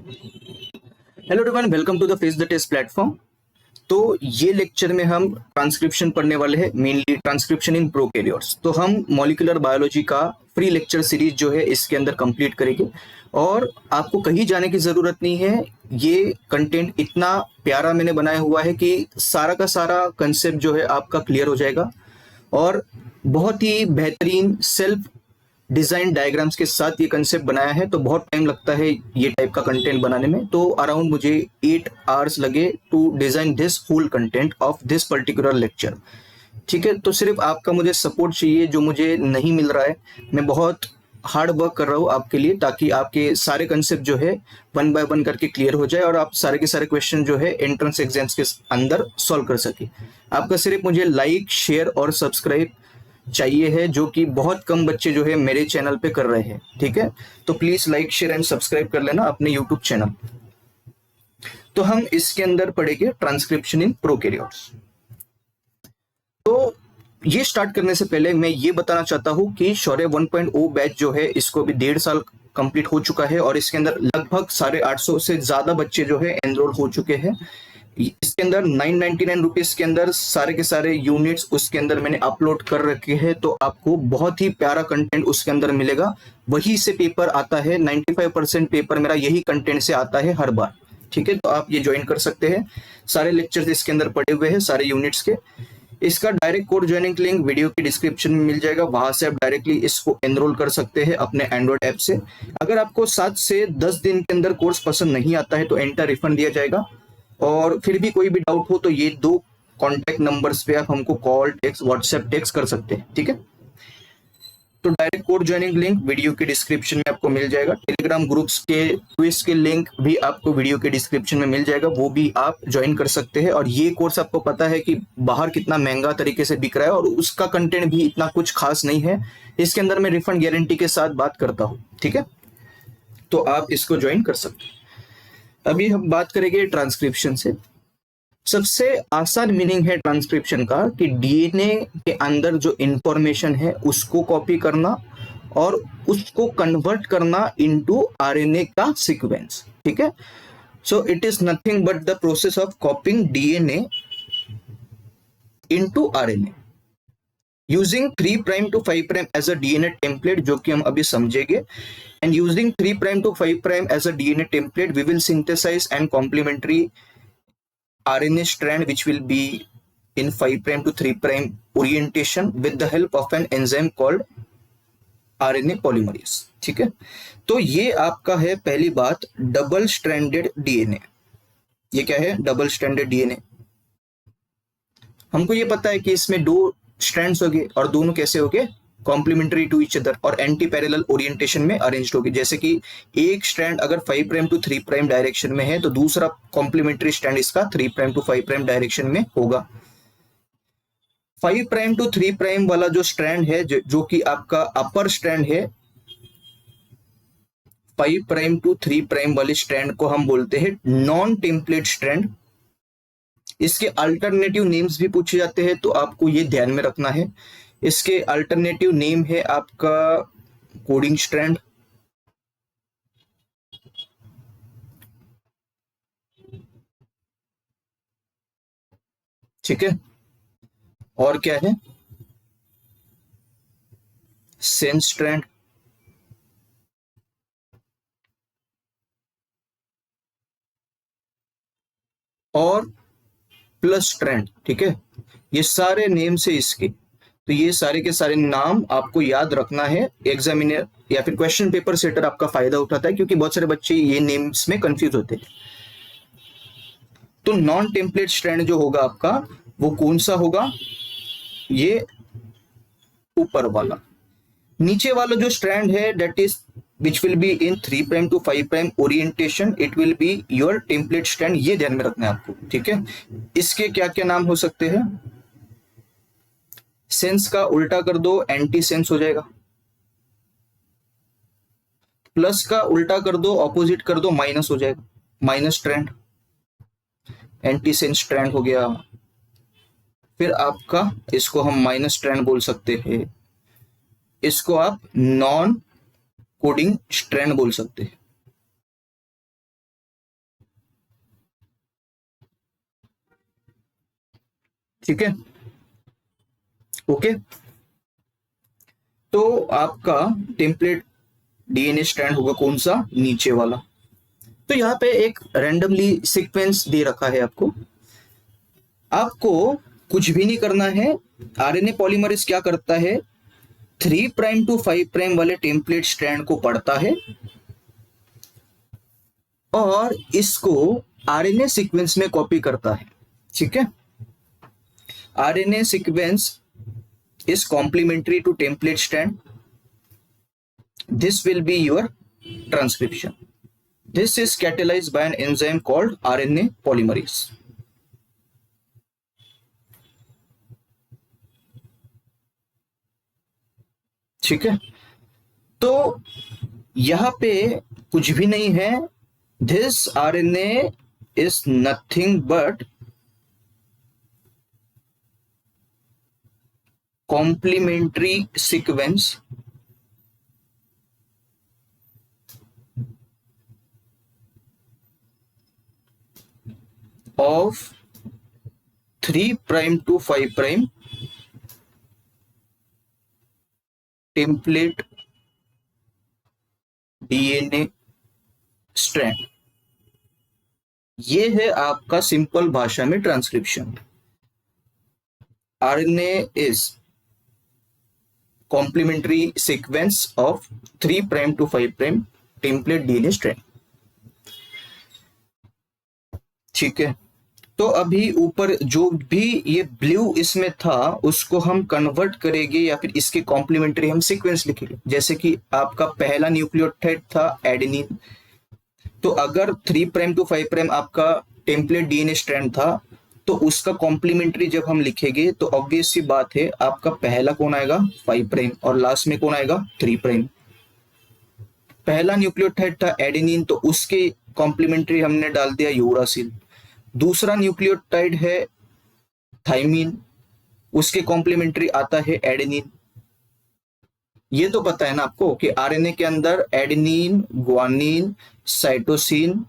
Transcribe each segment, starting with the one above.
Hello everyone, welcome to the face the test platform. तो ये lecture में हम ट्रांसक्रिप्शन पढ़ने वाले हैं, मेनली ट्रांसक्रिप्शन इन प्रोकैरियोट्स। तो हम मॉलिक्यूलर बायोलॉजी का फ्री लेक्चर सीरीज जो है इसके अंदर कंप्लीट करेंगे और आपको कहीं जाने की जरूरत नहीं है। ये कंटेंट इतना प्यारा मैंने बनाया हुआ है कि सारा का सारा कंसेप्ट जो है आपका क्लियर हो जाएगा और बहुत ही बेहतरीन सेल्फ डिजाइन डायग्राम्स के साथ ये कंसेप्ट बनाया है। तो बहुत टाइम लगता है ये टाइप का कंटेंट बनाने में, तो अराउंड मुझे 8 आवर्स लगे to design this whole content of this particular lecture. ठीक है, तो सिर्फ आपका मुझे सपोर्ट चाहिए जो मुझे नहीं मिल रहा है। मैं बहुत हार्ड वर्क कर रहा हूँ आपके लिए, ताकि आपके सारे कंसेप्ट जो है वन बाय वन करके क्लियर हो जाए और आप सारे के सारे क्वेश्चन जो है एंट्रेंस एग्जाम्स के अंदर सॉल्व कर सके। आपका सिर्फ मुझे लाइक, शेयर और सब्सक्राइब चाहिए है, जो कि बहुत कम बच्चे जो है मेरे चैनल पे कर रहे हैं। ठीक है, तो please like, share and subscribe कर लेना अपने यूट्यूब चैनल। तो हम इसके अंदर पढ़ेंगे ट्रांसक्रिप्शन इन प्रोकैरियोट्स। तो ये स्टार्ट करने से पहले मैं ये बताना चाहता हूं कि शौर्य 1.0 बैच जो है इसको भी 1.5 साल कंप्लीट हो चुका है और इसके अंदर लगभग 850 से ज्यादा बच्चे जो है एनरोल हो चुके हैं। इसके अंदर 999 रुपीज के अंदर सारे के सारे यूनिट्स उसके अंदर मैंने अपलोड कर रखे हैं। तो आपको बहुत ही प्यारा कंटेंट उसके अंदर मिलेगा। वही से पेपर आता है, 95% पेपर मेरा यही कंटेंट से आता है हर बार। ठीक है, तो आप ये ज्वाइन कर सकते हैं। सारे लेक्चर्स इसके अंदर पड़े हुए हैं सारे यूनिट्स के। इसका direct course joining link video की डिस्क्रिप्शन में मिल जाएगा, वहां से आप डायरेक्टली इसको एनरोल कर सकते हैं अपने एंड्रॉइड ऐप से। अगर आपको 7 से 10 दिन के अंदर कोर्स पसंद नहीं आता है तो एंटर रिफंड दिया जाएगा। और फिर भी कोई भी डाउट हो तो ये 2 कॉन्टेक्ट नंबर्स पे आप हमको कॉल, टेक्स्ट, व्हाट्सएप, टेक्स्ट कर सकते हैं। ठीक है, तो direct course joining link video के डिस्क्रिप्शन में आपको मिल जाएगा। टेलीग्राम ग्रुप्स के क्विज के लिंक भी आपको वीडियो के डिस्क्रिप्शन में मिल जाएगा, वो भी आप ज्वाइन कर सकते हैं। और ये कोर्स आपको पता है कि बाहर कितना महंगा तरीके से बिक रहा है और उसका कंटेंट भी इतना कुछ खास नहीं है। इसके अंदर मैं रिफंड गारंटी के साथ बात करता हूँ। ठीक है, तो आप इसको ज्वाइन कर सकते हैं। अभी हम बात करेंगे ट्रांसक्रिप्शन से। सबसे आसान मीनिंग है ट्रांसक्रिप्शन का कि डीएनए के अंदर जो इंफॉर्मेशन है उसको कॉपी करना और उसको कन्वर्ट करना इनटू आरएनए का सीक्वेंस। ठीक है, so it is nothing but the process of copying DNA into RNA using 3 prime to 5 prime as a DNA template, जो कि हम अभी समझेंगे। And using 3 prime to 5 prime as a DNA template, we will synthesize and complementary RNA strand which will be in 5 prime to 3 prime orientation with the help of an enzyme called RNA polymerase। ठीक है, तो ये आपका है पहली बात, double stranded DNA. ये क्या है? Double stranded DNA. हमको ये पता है कि इसमें 2 स्ट्रैंड्स होंगे और दोनों कैसे होंगे? कॉम्प्लीमेंट्री टू ईच अदर और एंटी पैरेलल ओरिएंटेशन में अरेंज होगी। जैसे कि एक स्ट्रैंड अगर 5 प्राइम टू 3 प्राइम डायरेक्शन में है तो दूसरा कॉम्प्लीमेंट्री स्ट्रैंड इसका 3 प्राइम टू 5 प्राइम डायरेक्शन में होगा। 5 प्राइम टू 3 प्राइम वाला जो स्ट्रैंड है, जो कि आपका अपर स्ट्रैंड है, 5 प्राइम टू 3 प्राइम वाले स्ट्रैंड को हम बोलते हैं नॉन टेम्पलेट स्ट्रैंड। इसके अल्टरनेटिव नेम्स भी पूछे जाते हैं, तो आपको ये ध्यान में रखना है। इसके अल्टरनेटिव नेम है आपका कोडिंग स्ट्रैंड, ठीक है, और क्या है? सेंस स्ट्रैंड, और प्लस स्ट्रैंड। ठीक है, ये सारे नेम से इसके, तो ये सारे के सारे नाम आपको याद रखना है। एग्जामिनर या फिर क्वेश्चन पेपर सेटर आपका फायदा उठाता है, क्योंकि बहुत सारे बच्चे ये नेम्स में कंफ्यूज होते हैं। तो नॉन टेम्पलेट स्ट्रैंड जो होगा आपका, वो कौन सा होगा? ये ऊपर वाला। नीचे वाला जो स्ट्रैंड है, that is which will be in 3 prime to 5 prime orientation, it will be your template strand। ये ध्यान में रखना है आपको। ठीक है, इसके क्या क्या नाम हो सकते हैं? सेंस का उल्टा कर दो, एंटी सेंस हो जाएगा। प्लस का उल्टा कर दो, ऑपोजिट कर दो, माइनस हो जाएगा, minus strand. Anti sense strand हो गया। फिर आपका इसको हम माइनस स्ट्रैंड बोल सकते हैं, इसको आप नॉन कोडिंग स्ट्रैंड बोल सकते हैं। ठीक है, ओके। तो आपका टेम्पलेट डीएनए स्ट्रैंड होगा कौन सा, नीचे वाला। तो यहाँ पे एक रैंडमली सीक्वेंस दे रखा है आपको कुछ भी नहीं करना है। आरएनए पॉलीमरेज क्या करता है, 3 प्राइम टू 5 प्राइम वाले टेम्पलेट स्ट्रैंड को पढ़ता है और इसको आरएनए सीक्वेंस में कॉपी करता है। ठीक है, RNA sequence is complementary to template strand. This will be your transcription. This is catalyzed by an enzyme called RNA polymerase. ठीक है, तो यहां पे कुछ भी नहीं है। This RNA is nothing but complementary sequence of 3 prime to 5 prime template DNA strand। ये है आपका सिंपल भाषा में transcription. RNA is complementary sequence of 3 prime to 5 prime template DNA strand। ठीक है, तो अभी ऊपर जो भी ये ब्लू इसमें था उसको हम कन्वर्ट करेंगे या फिर इसके कॉम्प्लीमेंट्री हम सीक्वेंस लिखेंगे। जैसे कि आपका पहला न्यूक्लियोटाइड था एडेनिन, तो अगर 3 प्राइम टू 5 प्राइम आपका टेम्पलेट डीएनए स्ट्रैंड था तो उसका कॉम्प्लीमेंट्री जब हम लिखेंगे तो ऑब्वियस सी बात है आपका पहला कौन आएगा 5 प्राइम और लास्ट में कौन आएगा 3 प्राइम। पहला न्यूक्लियोटाइड था एडेनिन, तो उसके कॉम्प्लीमेंट्री हमने डाल दिया यूरासिल। दूसरा न्यूक्लियोटाइड है थाइमिन, उसके कॉम्प्लीमेंट्री आता है एडेनिन। ये तो पता है ना आपको कि आरएनए के अंदर adenine, guanine, cytosine,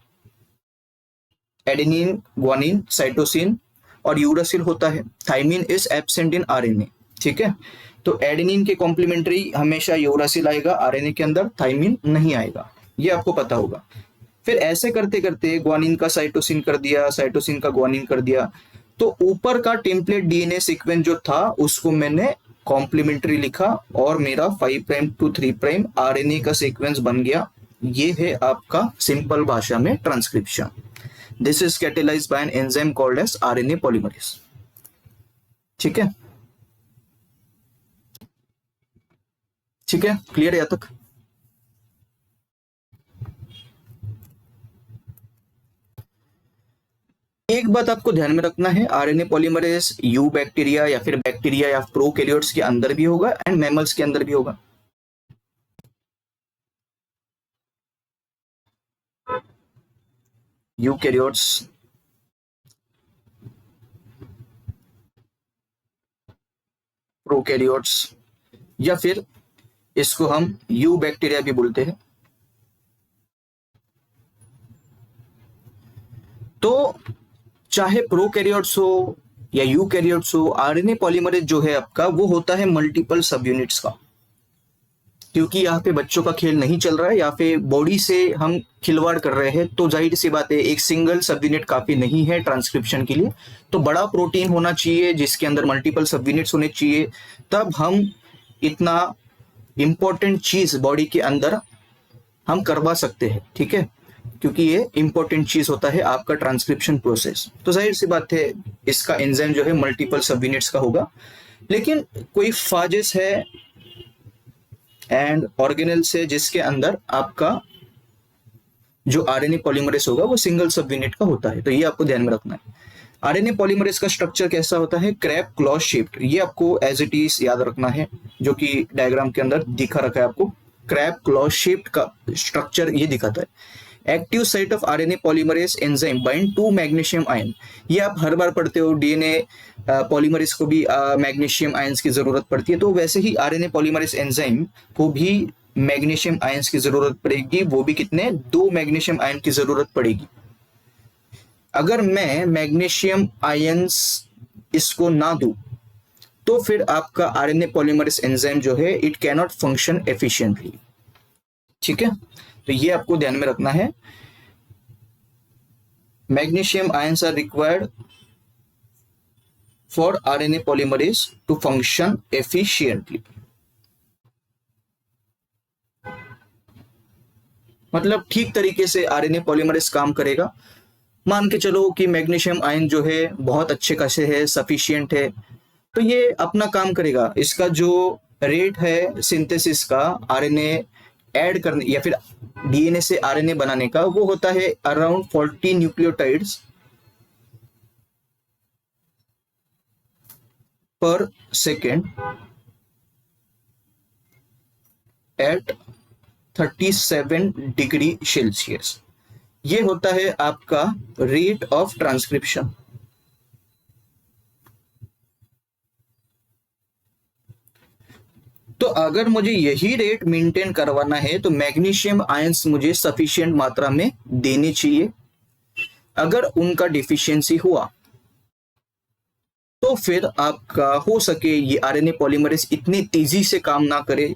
adenine, guanine, cytosine और यूरासिल होता है। Thymine is absent in RNA. ठीक है, तो एडेनिन के कॉम्प्लीमेंट्री हमेशा यूरासिल आएगा, आरएनए के अंदर थाइमिन नहीं आएगा, ये आपको पता होगा। फिर ऐसे करते करते ग्वानिन का साइटोसिन कर दिया, साइटोसिन का ग्वानिन कर दिया, तो ऊपर का टेम्पलेट डीएनए सीक्वेंस जो था उसको मैंने कॉम्प्लीमेंट्री लिखा और मेरा 5 प्राइम टू 3 प्राइम आरएनए का सीक्वेंस बन गया। ये है आपका सिंपल भाषा में transcription. This is catalyzed by an enzyme called as RNA polymerase। ठीक है, ठीक है, क्लियर है यहाँ तक? एक बात आपको ध्यान में रखना है, आरएनए पॉलीमरेज यू बैक्टीरिया या फिर बैक्टीरिया या प्रोकैरियोट्स के अंदर भी होगा एंड मैमल्स के अंदर भी होगा। यूकैरियोट्स, प्रोकैरियोट्स या फिर इसको हम यू बैक्टीरिया भी बोलते हैं। तो चाहे प्रोकैरियोट्स हो या यूकैरियोट्स हो, आरएनए पॉलीमरेज जो है आपका वो होता है मल्टीपल सब यूनिट्स का। क्योंकि यहाँ पे बच्चों का खेल नहीं चल रहा है, यहाँ पे बॉडी से हम खिलवाड़ कर रहे हैं, तो जाहिर सी बात है एक सिंगल सब यूनिट काफी नहीं है ट्रांसक्रिप्शन के लिए। तो बड़ा प्रोटीन होना चाहिए जिसके अंदर मल्टीपल सब यूनिट्स होने चाहिए, तब हम इतना इंपॉर्टेंट चीज बॉडी के अंदर हम करवा सकते हैं। ठीक है, क्योंकि ये इंपॉर्टेंट चीज होता है आपका ट्रांसक्रिप्शन प्रोसेस। तो जाहिर सी बात है इसका एंजाइम जो है मल्टीपल सब यूनिट्स का होगा। लेकिन कोई फाजेस है एंड ऑर्गेनेल्स है जिसके अंदर आपका जो आरएनए पॉलीमरेज होगा वो सिंगल सब यूनिट का होता है। तो ये आपको ध्यान में रखना है। आरएनए पॉलीमरेज का स्ट्रक्चर कैसा होता है, क्रैब क्लॉज शेप्ड। ये आपको एज इट इज याद रखना है, जो कि डायग्राम के अंदर दिखा रखा है आपको। क्रैब क्लॉज शेप्ड का स्ट्रक्चर ये दिखाता है। Active site of RNA polymerase enzyme bind to magnesium ion. ये आप हर बार पढ़ते हो, डीएनए पॉलीमरेज को भी मैग्नीशियम आयंस की जरूरत पड़ती है, तो वैसे ही आरएनए पॉलीमरेज एंजाइम को भी मैग्नीशियम आयंस की जरूरत पड़ेगी। वो भी कितने, 2 मैग्नीशियम आयन की जरूरत पड़ेगी। अगर मैं मैग्नीशियम आयंस इसको ना दूं तो फिर आपका आरएनए पॉलीमरेज एंजाइम जो है it can not function efficiently. ठीक है, तो ये आपको ध्यान में रखना है। Magnesium ions are required for RNA polymerase to function efficiently. मतलब ठीक तरीके से आरएनए पॉलीमरेज काम करेगा। मान के चलो कि मैग्नीशियम आयन जो है बहुत अच्छे खासे है, सफिशिएंट है, तो ये अपना काम करेगा। इसका जो रेट है सिंथेसिस का आरएनए ऐड करने या फिर डीएनए से आरएनए बनाने का, वो होता है अराउंड 40 न्यूक्लियोटाइड्स पर सेकेंड एट 37 डिग्री सेल्सियस। ये होता है आपका रेट ऑफ ट्रांसक्रिप्शन। तो अगर मुझे यही रेट मेंटेन करवाना है तो मैग्नीशियम आयंस मुझे सफिशिएंट मात्रा में देने चाहिए। अगर उनका डिफिशियंसी हुआ तो फिर आपका हो सके ये आरएनए पॉलीमरेज इतनी तेजी से काम ना करे,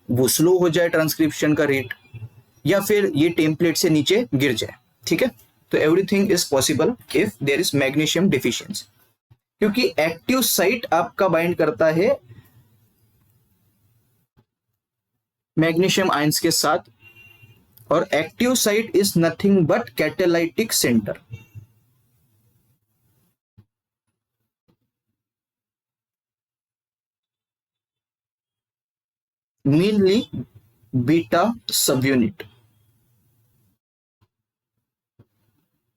वो स्लो हो जाए ट्रांसक्रिप्शन का रेट, या फिर ये टेम्पलेट से नीचे गिर जाए। ठीक है, तो everything is possible if there is magnesium deficiency, क्योंकि एक्टिव साइट आपका बाइंड करता है मैग्नीशियम आयंस के साथ, और active site is nothing but catalytic centre. Mainly beta subunit,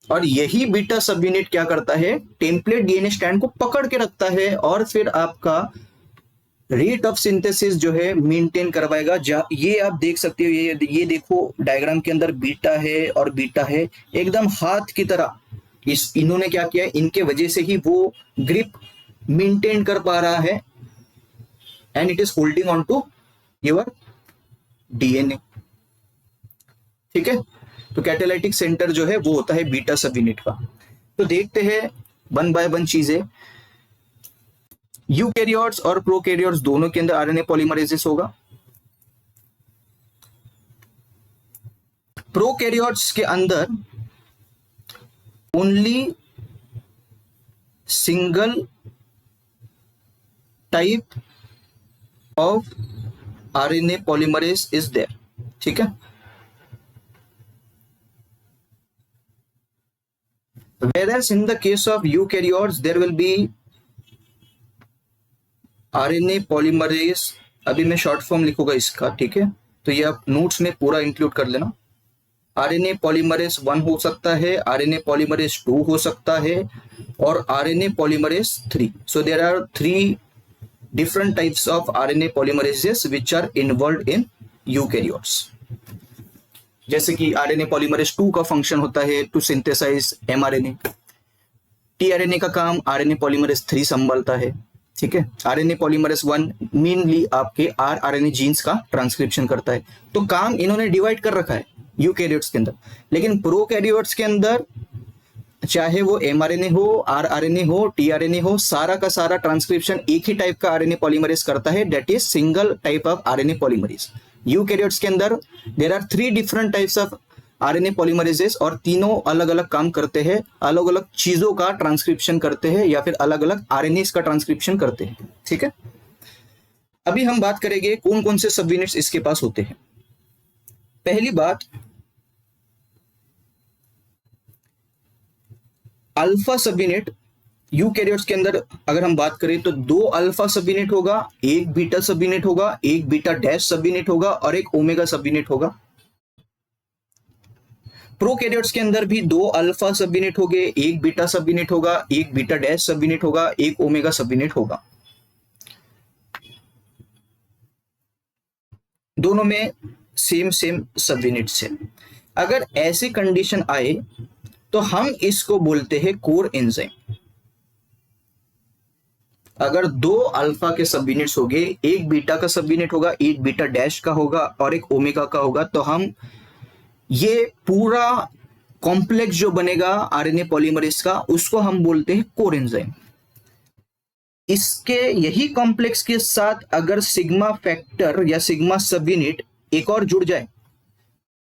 और यही बीटा सब यूनिट क्या करता है, टेम्पलेट डीएनए स्ट्रैंड को पकड़ के रखता है और फिर आपका रेट ऑफ सिंथेसिस जो है मेंटेन करवाएगा। ये आप देख सकते हो, ये देखो डायग्राम के अंदर बीटा है और बीटा है एकदम हाथ की तरह। इन्होंने क्या किया, इनके वजह से ही वो ग्रिप मेंटेन कर पा रहा है, and it is holding on to your DNA. ठीक है, तो कैटालाइटिक सेंटर जो है वो होता है बीटा सब यूनिट का। तो देखते हैं वन बाय वन चीजें। यूकैरियोट्स और प्रोकैरियोट्स दोनों के अंदर आरएनए पॉलीमरेजेस होगा। प्रोकैरियोट्स के अंदर only single type of RNA polymerase is there. ठीक है, whereas in the case of eukaryotes there will be RNA polymerase. अभी मैं शॉर्ट फॉर्म लिखूंगा इसका, ठीक है, तो ये आप नोट्स में पूरा इंक्लूड कर लेना। आरएनए पॉलीमरेज 1 हो सकता है, आरएनए पॉलीमरेज 2 हो सकता है, और RNA polymerase 3। So there are 3 different types of RNA polymerases which are involved in eukaryotes। जैसे कि आरएनए पॉलीमरेज 2 का फंक्शन होता है टू सिंथेसाइज एमआरएनए। टीआरएनए का काम आरएनए पॉलीमरेज 3 संभालता है। ठीक है, आरएनए पॉलीमरेज 1 मेनली आपके आरएनए जीन्स का ट्रांसक्रिप्शन करता है। तो काम इन्होंने डिवाइड कर रखा है यूकैरियोट्स के अंदर, लेकिन प्रोकैरियोट्स के अंदर चाहे वो एमआरएनए हो, आरआरएनए हो, टीआरएनए हो, सारा का सारा ट्रांसक्रिप्शन एक ही टाइप का आरएनए पॉलीमरेज करता है, that is single type of RNA polymerase. Eukaryotes के अंदर there are 3 different types of RNA polymerases, और तीनों अलग अलग काम करते हैं, अलग अलग चीजों का ट्रांसक्रिप्शन करते हैं, या फिर अलग अलग आरएनए का ट्रांसक्रिप्शन करते हैं। ठीक है, अभी हम बात करेंगे कौन कौन से सब यूनिट्स इसके पास होते हैं। पहली बात, अल्फा सब यूनिट। यूकैरियोट्स के अंदर अगर हम बात करें तो 2 अल्फा सब यूनिट होगा, एक बीटा सब यूनिट होगा, एक बीटा डैश सब यूनिट होगा, और एक ओमेगा सब यूनिट होगा। प्रोकैरियोट्स के अंदर भी 2 अल्फा सब यूनिट होंगे, एक बीटा सब यूनिट होगा, एक बीटा डैश सब यूनिट होगा, एक ओमेगा सब यूनिट होगा। दोनों में सेम सब यूनिट्स है। अगर ऐसी कंडीशन आए तो हम इसको बोलते हैं कोर एंजाइम। अगर 2 अल्फा के सब यूनिट्स होंगे, एक बीटा का सब यूनिट होगा, एक बीटा डैश का होगा, और एक ओमेगा का होगा, तो हम ये पूरा कॉम्प्लेक्स जो बनेगा आरएनए पॉलीमरेज का, उसको हम बोलते हैं कोर एंजाइम। इसके यही कॉम्प्लेक्स के साथ अगर सिग्मा फैक्टर या सिग्मा सब यूनिट एक और जुड़ जाए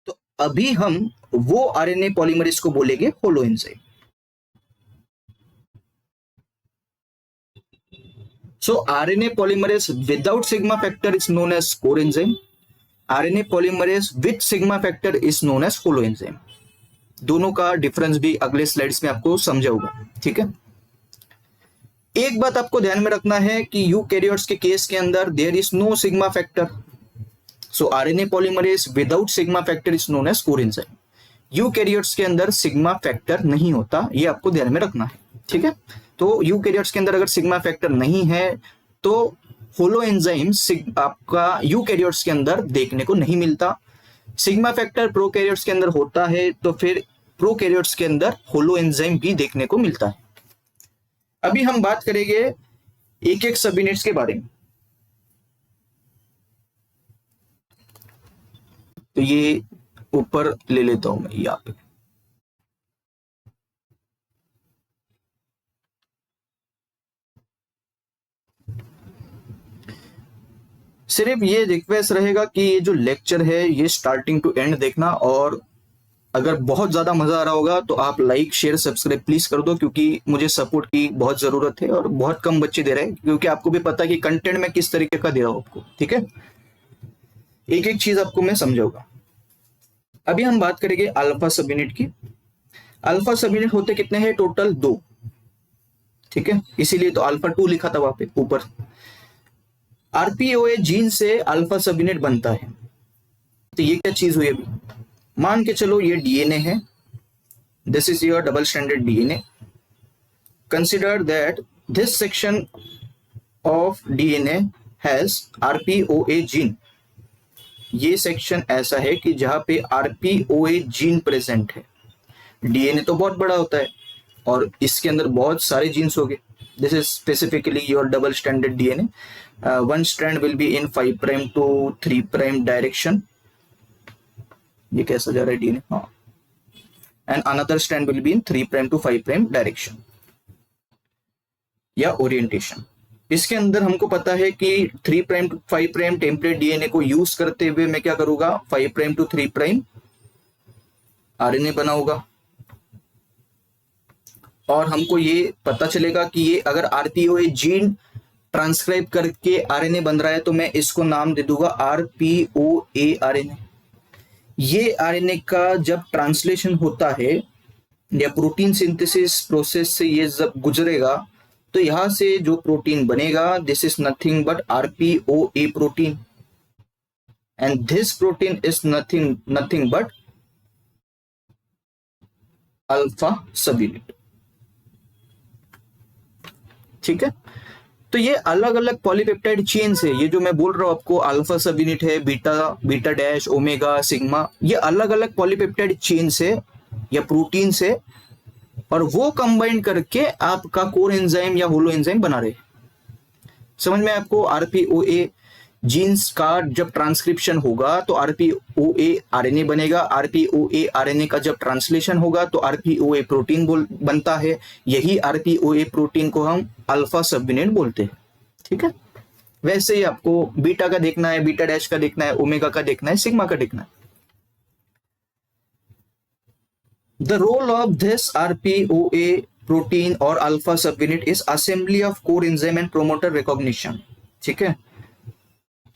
तो अभी हम वो आरएनए पॉलीमरेज को बोलेंगे holo enzyme. So RNA polymerase without sigma factor is known as core enzyme. RNA polymerase with sigma factor is known as holo enzyme. दोनों का डिफरेंस भी अगले स्लाइड्स में आपको समझाऊंगा, ठीक है। एक बात आपको ध्यान में रखना है कि यूकैरियोट्स के केस के अंदर there is no sigma factor, so RNA polymerase without sigma factor is known as core enzyme. Eukaryotes के अंदर सिग्मा फैक्टर नहीं होता, ये आपको ध्यान में रखना है, ठीक है। तो यूकैरियोट्स के अंदर अगर सिग्मा फैक्टर नहीं है तो होलो एंजाइम आपका यूकैरियोट्स के अंदर देखने को नहीं मिलता। सिग्मा फैक्टर प्रोकैरियोट्स के अंदर होता है तो फिर प्रोकैरियोट्स के अंदर होलो एंजाइम भी देखने को मिलता है। अभी हम बात करेंगे एक एक सब यूनिट्स के बारे में। तो ये ऊपर ले लेता हूं मैं यहाँ पे। सिर्फ ये रिक्वेस्ट रहेगा कि ये जो लेक्चर है ये स्टार्टिंग टू एंड देखना, और अगर बहुत ज्यादा मजा आ रहा होगा तो आप लाइक शेयर सब्सक्राइब प्लीज कर दो, क्योंकि मुझे सपोर्ट की बहुत जरूरत है और बहुत कम बच्चे दे रहे हैं, क्योंकि आपको भी पता है कि कंटेंट में किस तरीके का दे रहा हूं आपको, ठीक है। एक एक चीज आपको मैं समझाऊंगा। अभी हम बात करेंगे अल्फा सब यूनिट की। अल्फा सब यूनिट होते कितने हैं? टोटल 2, ठीक है, इसीलिए तो अल्फा 2 लिखा था वहां पे ऊपर। आरपीओए जीन से अल्फा सब यूनिट बनता है। तो ये क्या चीज हुई? अभी मान के चलो ये डीएनए है, this is your double stranded DNA. Consider that this section of DNA has RPOA gene. ये सेक्शन ऐसा है कि जहां पे आरपीओए जीन प्रेजेंट है। डीएनए तो बहुत बड़ा होता है और इसके अंदर बहुत सारे जीन्स होंगे। This is specifically your double stranded DNA. One strand will be in 5' to 3' direction. ये कैसा जा रहा है डीएनए? हाँ, and another strand will be in 3' to 5' direction या ओरिएंटेशन। इसके अंदर हमको पता है कि 3' to 5' टेम्पलेट डीएनए को यूज करते हुए मैं क्या करूंगा? 5' to 3' आरएनए बनाऊंगा, और हमको ये पता चलेगा कि ये अगर आरपीओए जीन ट्रांसक्राइब करके आरएनए बन रहा है तो मैं इसको नाम दे दूंगा आरपीओए आरएनए। ये आरएनए का जब ट्रांसलेशन होता है या प्रोटीन सिंथेसिस प्रोसेस से ये जब गुजरेगा तो यहां से जो प्रोटीन बनेगा, this is nothing but RPOA protein, and this protein is nothing but alpha sub unit, ठीक है। तो ये अलग अलग पॉलीपेप्टाइड चेन्स है। ये जो मैं बोल रहा हूं आपको, अल्फा सब यूनिट है, बीटा डैश, ओमेगा, सिग्मा, ये अलग अलग पॉलीपेप्टाइड चेन्स है या प्रोटीन है, और वो कंबाइन करके आपका कोर एंजाइम या होलो एंजाइम बना रहे। समझ में आपको? आरपीओए जीन्स का जब ट्रांसक्रिप्शन होगा तो आरपीओए आरएनए बनेगा। आरपीओए आरएनए का जब ट्रांसलेशन होगा तो आरपीओए प्रोटीन बनता है। यही आरपीओए प्रोटीन को हम अल्फा सब यूनिट बोलते हैं, ठीक है। वैसे ही आपको बीटा का देखना है, बीटा डैश का देखना है, ओमेगा का देखना है, सिग्मा का देखना है। The role of this RPOA protein और alpha sub unit is assembly of core enzyme and promoter recognition, ठीक है।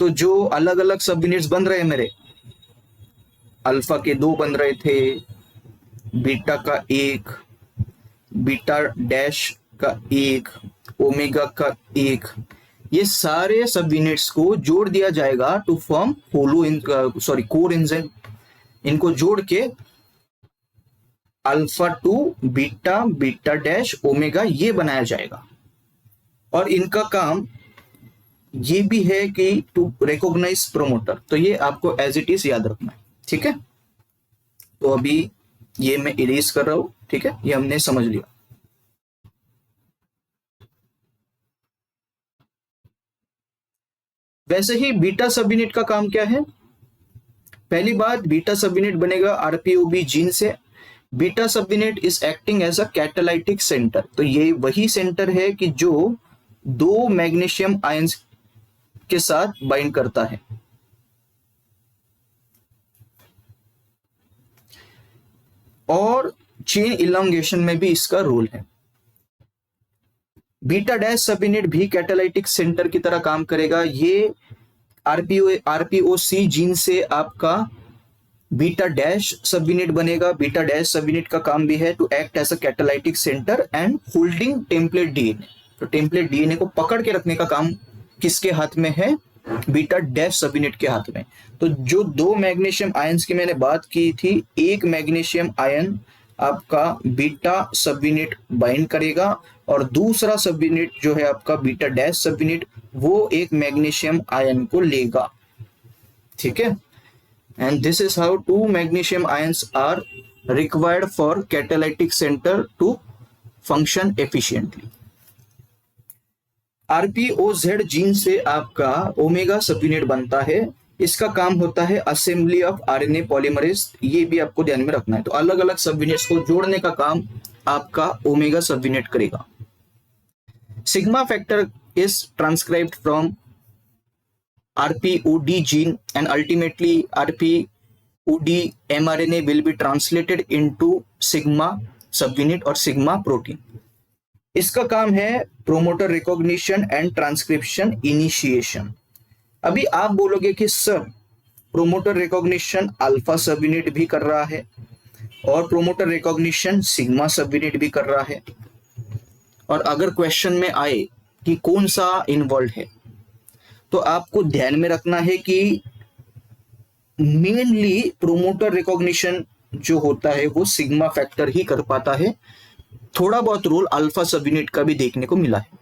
तो जो अलग अलग सब यूनिट्स बन रहे हैं मेरे, अल्फा के 2 बन रहे थे, बीटा का 1, बीटा डैश का 1, ओमेगा का 1, ये सारे सब यूनिट्स को जोड़ दिया जाएगा टू फॉर्म कोर एंजाइम। इनको जोड़ के alpha 2 beta, beta dash, omega ये बनाया जाएगा। और इनका काम ये भी है कि टू रिकॉग्नाइज प्रोमोटर। तो ये आपको एज इट इज याद रखना है, ठीक है। तो अभी ये मैं इरेज कर रहा हूं, ठीक है, ये हमने समझ लिया। वैसे ही बीटा सब यूनिट का काम क्या है? पहली बात, बीटा सब यूनिट बनेगा आरपीओबी जीन से। बीटा सब unit is acting as a catalytic centre. तो ये वही सेंटर है कि जो दो मैग्नीशियम आयंस के साथ बाइंड करता है। और चेन इलांगेशन में भी इसका रोल है। बीटा डैश सब यूनिट भी कैटालाइटिक सेंटर की तरह काम करेगा। ये आरपीओसी जीन से आपका बीटा डैश सब यूनिट बनेगा। बीटा डैश सब यूनिट का काम भी है to act as a catalytic centre and holding template DNA. तो टेम्पलेट डीएनए को पकड़ के रखने का काम किसके हाथ में है? बीटा डैश सब यूनिट के हाथ में। तो जो दो मैग्नीशियम आयंस की मैंने बात की थी, एक मैग्नीशियम आयन आपका बीटा सब यूनिट बाइंड करेगा और दूसरा सब यूनिट जो है आपका बीटा डैश सब यूनिट, वो एक मैग्नीशियम आयन को लेगा। ठीक है, and this is how two magnesium ions are required for catalytic center to function efficiently। RPOZ gene से आपका ओमेगा सब यूनिट बनता है। इसका काम होता है असेंबली ऑफ आरएनए पॉलीमरेज। ये भी आपको ध्यान में रखना है। तो अलग अलग सब यूनिट्स को जोड़ने का काम आपका ओमेगा सब यूनिट करेगा। Sigma factor is transcribed from RPOD gene and ultimately RPOD mRNA will be translated into sigma subunit और sigma protein। इसका काम है promoter recognition and transcription initiation. अभी आप बोलोगे कि sir promoter recognition alpha sub unit भी कर रहा है और promoter recognition sigma subunit भी कर रहा है, और अगर क्वेश्चन में आए कि कौन सा इन्वॉल्व है, तो आपको ध्यान में रखना है कि मेनली प्रोमोटर रिकॉग्निशन जो होता है वो सिग्मा फैक्टर ही कर पाता है। थोड़ा बहुत रोल अल्फा सब यूनिट का भी देखने को मिला है।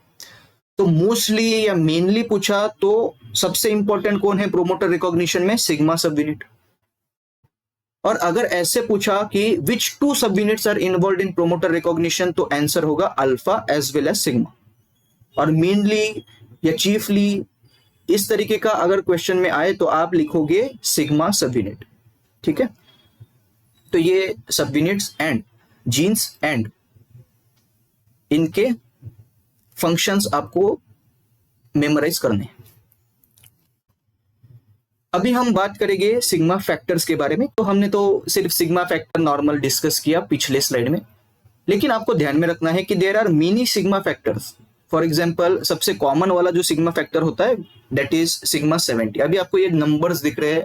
तो मोस्टली या मेनली पूछा तो सबसे इंपॉर्टेंट कौन है प्रोमोटर रिकॉग्निशन में? Sigma subunit. और अगर ऐसे पूछा कि which two subunits are involved in promoter recognition, तो आंसर होगा alpha as well as sigma. और मेनली या चीफली इस तरीके का अगर क्वेश्चन में आए तो आप लिखोगे सिग्मा सब यूनिट। ठीक है, तो ये सब यूनिट्स एंड जीन्स एंड इनके फंक्शंस आपको मेमोराइज करने हैं। अभी हम बात करेंगे सिग्मा फैक्टर्स के बारे में। तो हमने तो सिर्फ सिग्मा फैक्टर नॉर्मल डिस्कस किया पिछले स्लाइड में, लेकिन आपको ध्यान में रखना है कि there are many sigma factors. For example सबसे कॉमन वाला जो सिग्मा फैक्टर होता है दैट इज सिग्मा 70। अभी आपको ये नंबर्स दिख रहे हैं,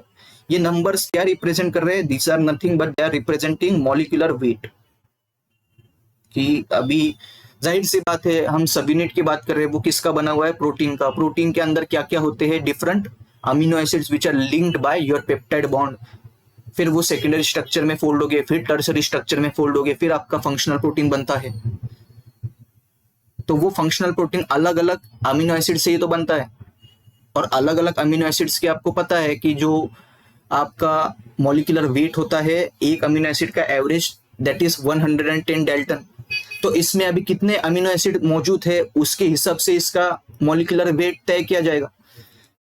ये नंबर्स क्या रिप्रेजेंट कर रहे हैं? These are nothing but they are representing molecular weight. कि अभी जाहिर सी बात है हम सब यूनिट की बात कर रहे हैं, वो किसका बना हुआ है? प्रोटीन का। प्रोटीन के अंदर क्या क्या होते हैं? Different amino acids which are linked by your peptide bond. फिर वो सेकेंडरी स्ट्रक्चर में फोल्ड हो गए, फिर टर्सरी स्ट्रक्चर में फोल्ड हो गए, फिर आपका फंक्शनल प्रोटीन बनता है। तो वो फंक्शनल प्रोटीन अलग अलग अमीनो एसिड से ही तो बनता है, और अलग अलग अमीनो एसिड्स के आपको पता है कि जो आपका मॉलिक्यूलर वेट होता है एक अमीनो एसिड का एवरेज दैट इज 110 डाल्टन। तो इसमें अभी कितने अमीनो एसिड मौजूद है उसके हिसाब से इसका मॉलिक्यूलर वेट तय किया जाएगा।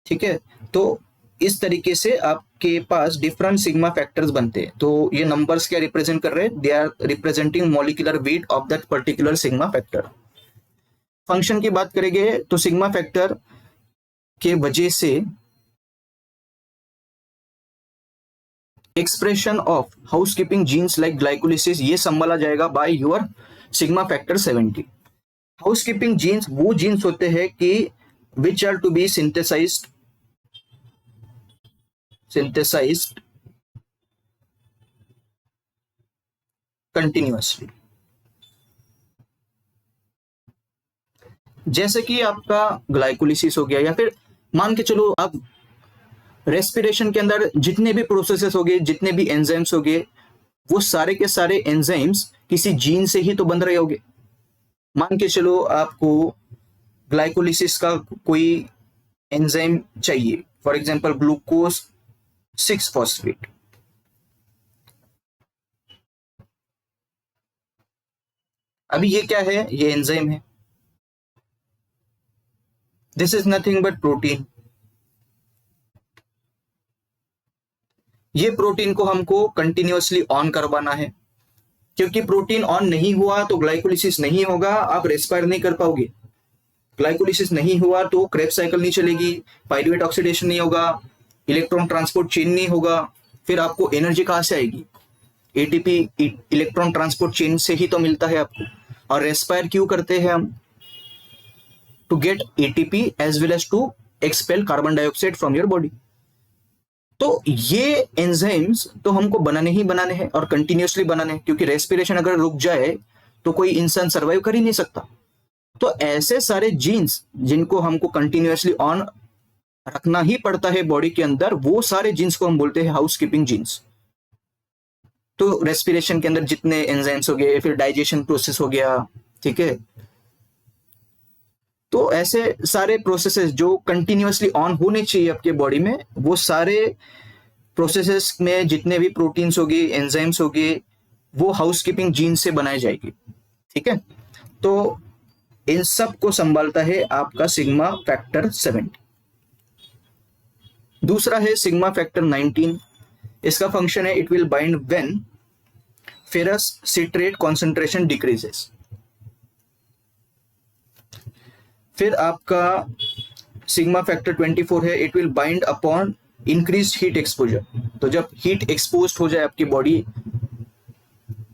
ठीक है, तो इस तरीके से आपके पास डिफरेंट सिग्मा फैक्टर्स बनते हैं। तो ये नंबर्स क्या रिप्रेजेंट कर रहे हैं? They are representing molecular weight of that particular sigma factor. Function की बात करेंगे तो सिग्मा फैक्टर के वजह से expression of housekeeping genes like glycolysis ये संभाला जाएगा by your sigma factor 70। Housekeeping genes वो जीन्स होते हैं कि which are to be synthesised continuously. जैसे कि आपका ग्लाइकोलिसिस हो गया, या फिर मान के चलो आप रेस्पिरेशन के अंदर जितने भी प्रोसेसेस हो गए, जितने भी एंजाइम्स हो गए, वो सारे के सारे एंजाइम्स किसी जीन से ही तो बन रहे होंगे। मान के चलो आपको ग्लाइकोलिसिस का कोई एंजाइम चाहिए, फॉर एग्जांपल ग्लूकोज 6 फॉस्फेट। अभी ये क्या है? ये एंजाइम है। This is nothing but protein. ये प्रोटीन को हमको कंटिन्यूअसली ऑन करवाना है, क्योंकि प्रोटीन ऑन नहीं हुआ तो ग्लाइकोलिसिस नहीं होगा, आप रेस्पायर नहीं कर पाओगे। ग्लाइकोलिसिस नहीं हुआ तो क्रेब्स साइकिल नहीं चलेगी, पाइरूवेट ऑक्सीडेशन नहीं होगा, इलेक्ट्रॉन ट्रांसपोर्ट चेन नहीं होगा, फिर आपको एनर्जी कहाँ से आएगी? एटीपी इलेक्ट्रॉन ट्रांसपोर्ट चेन से ही तो मिलता है आपको। और रेस्पायर क्यों करते हैं हम? To get ATP as well as to expel carbon dioxide from your body. तो ये एंजाइम्स तो हमको बनाने ही बनाने हैं और कंटिन्यूसली बनाने हैं, क्योंकि रेस्पिरेशन अगर रुक जाए तो कोई इंसान सर्वाइव कर ही नहीं सकता। तो ऐसे सारे जीन्स जिनको हमको कंटिन्यूसली ऑन रखना ही पड़ता है बॉडी के अंदर, वो सारे जीन्स को हम बोलते हैं हाउसकीपिंग जीन्स। तो रेस्पिरेशन के अंदर जितने एंजाइम्स हो गए, फिर डाइजेशन प्रोसेस हो गया, ठीक है, तो ऐसे सारे प्रोसेसेस जो कंटिन्यूसली ऑन होने चाहिए आपके बॉडी में, वो सारे प्रोसेसेस में जितने भी प्रोटीन्स हो गए, एंजाइम्स हो गए, वो हाउसकीपिंग जीन से बनाए जाएगी। ठीक है, तो इन सब को संभालता है आपका सिग्मा फैक्टर 70। दूसरा है सिग्मा फैक्टर 19। इसका फंक्शन है it will bind when ferrous citrate concentration decreases. फिर आपका सिग्मा फैक्टर 24 है it will bind upon increase heat exposure. तो जब हीट एक्सपोज हो जाए आपकी बॉडी,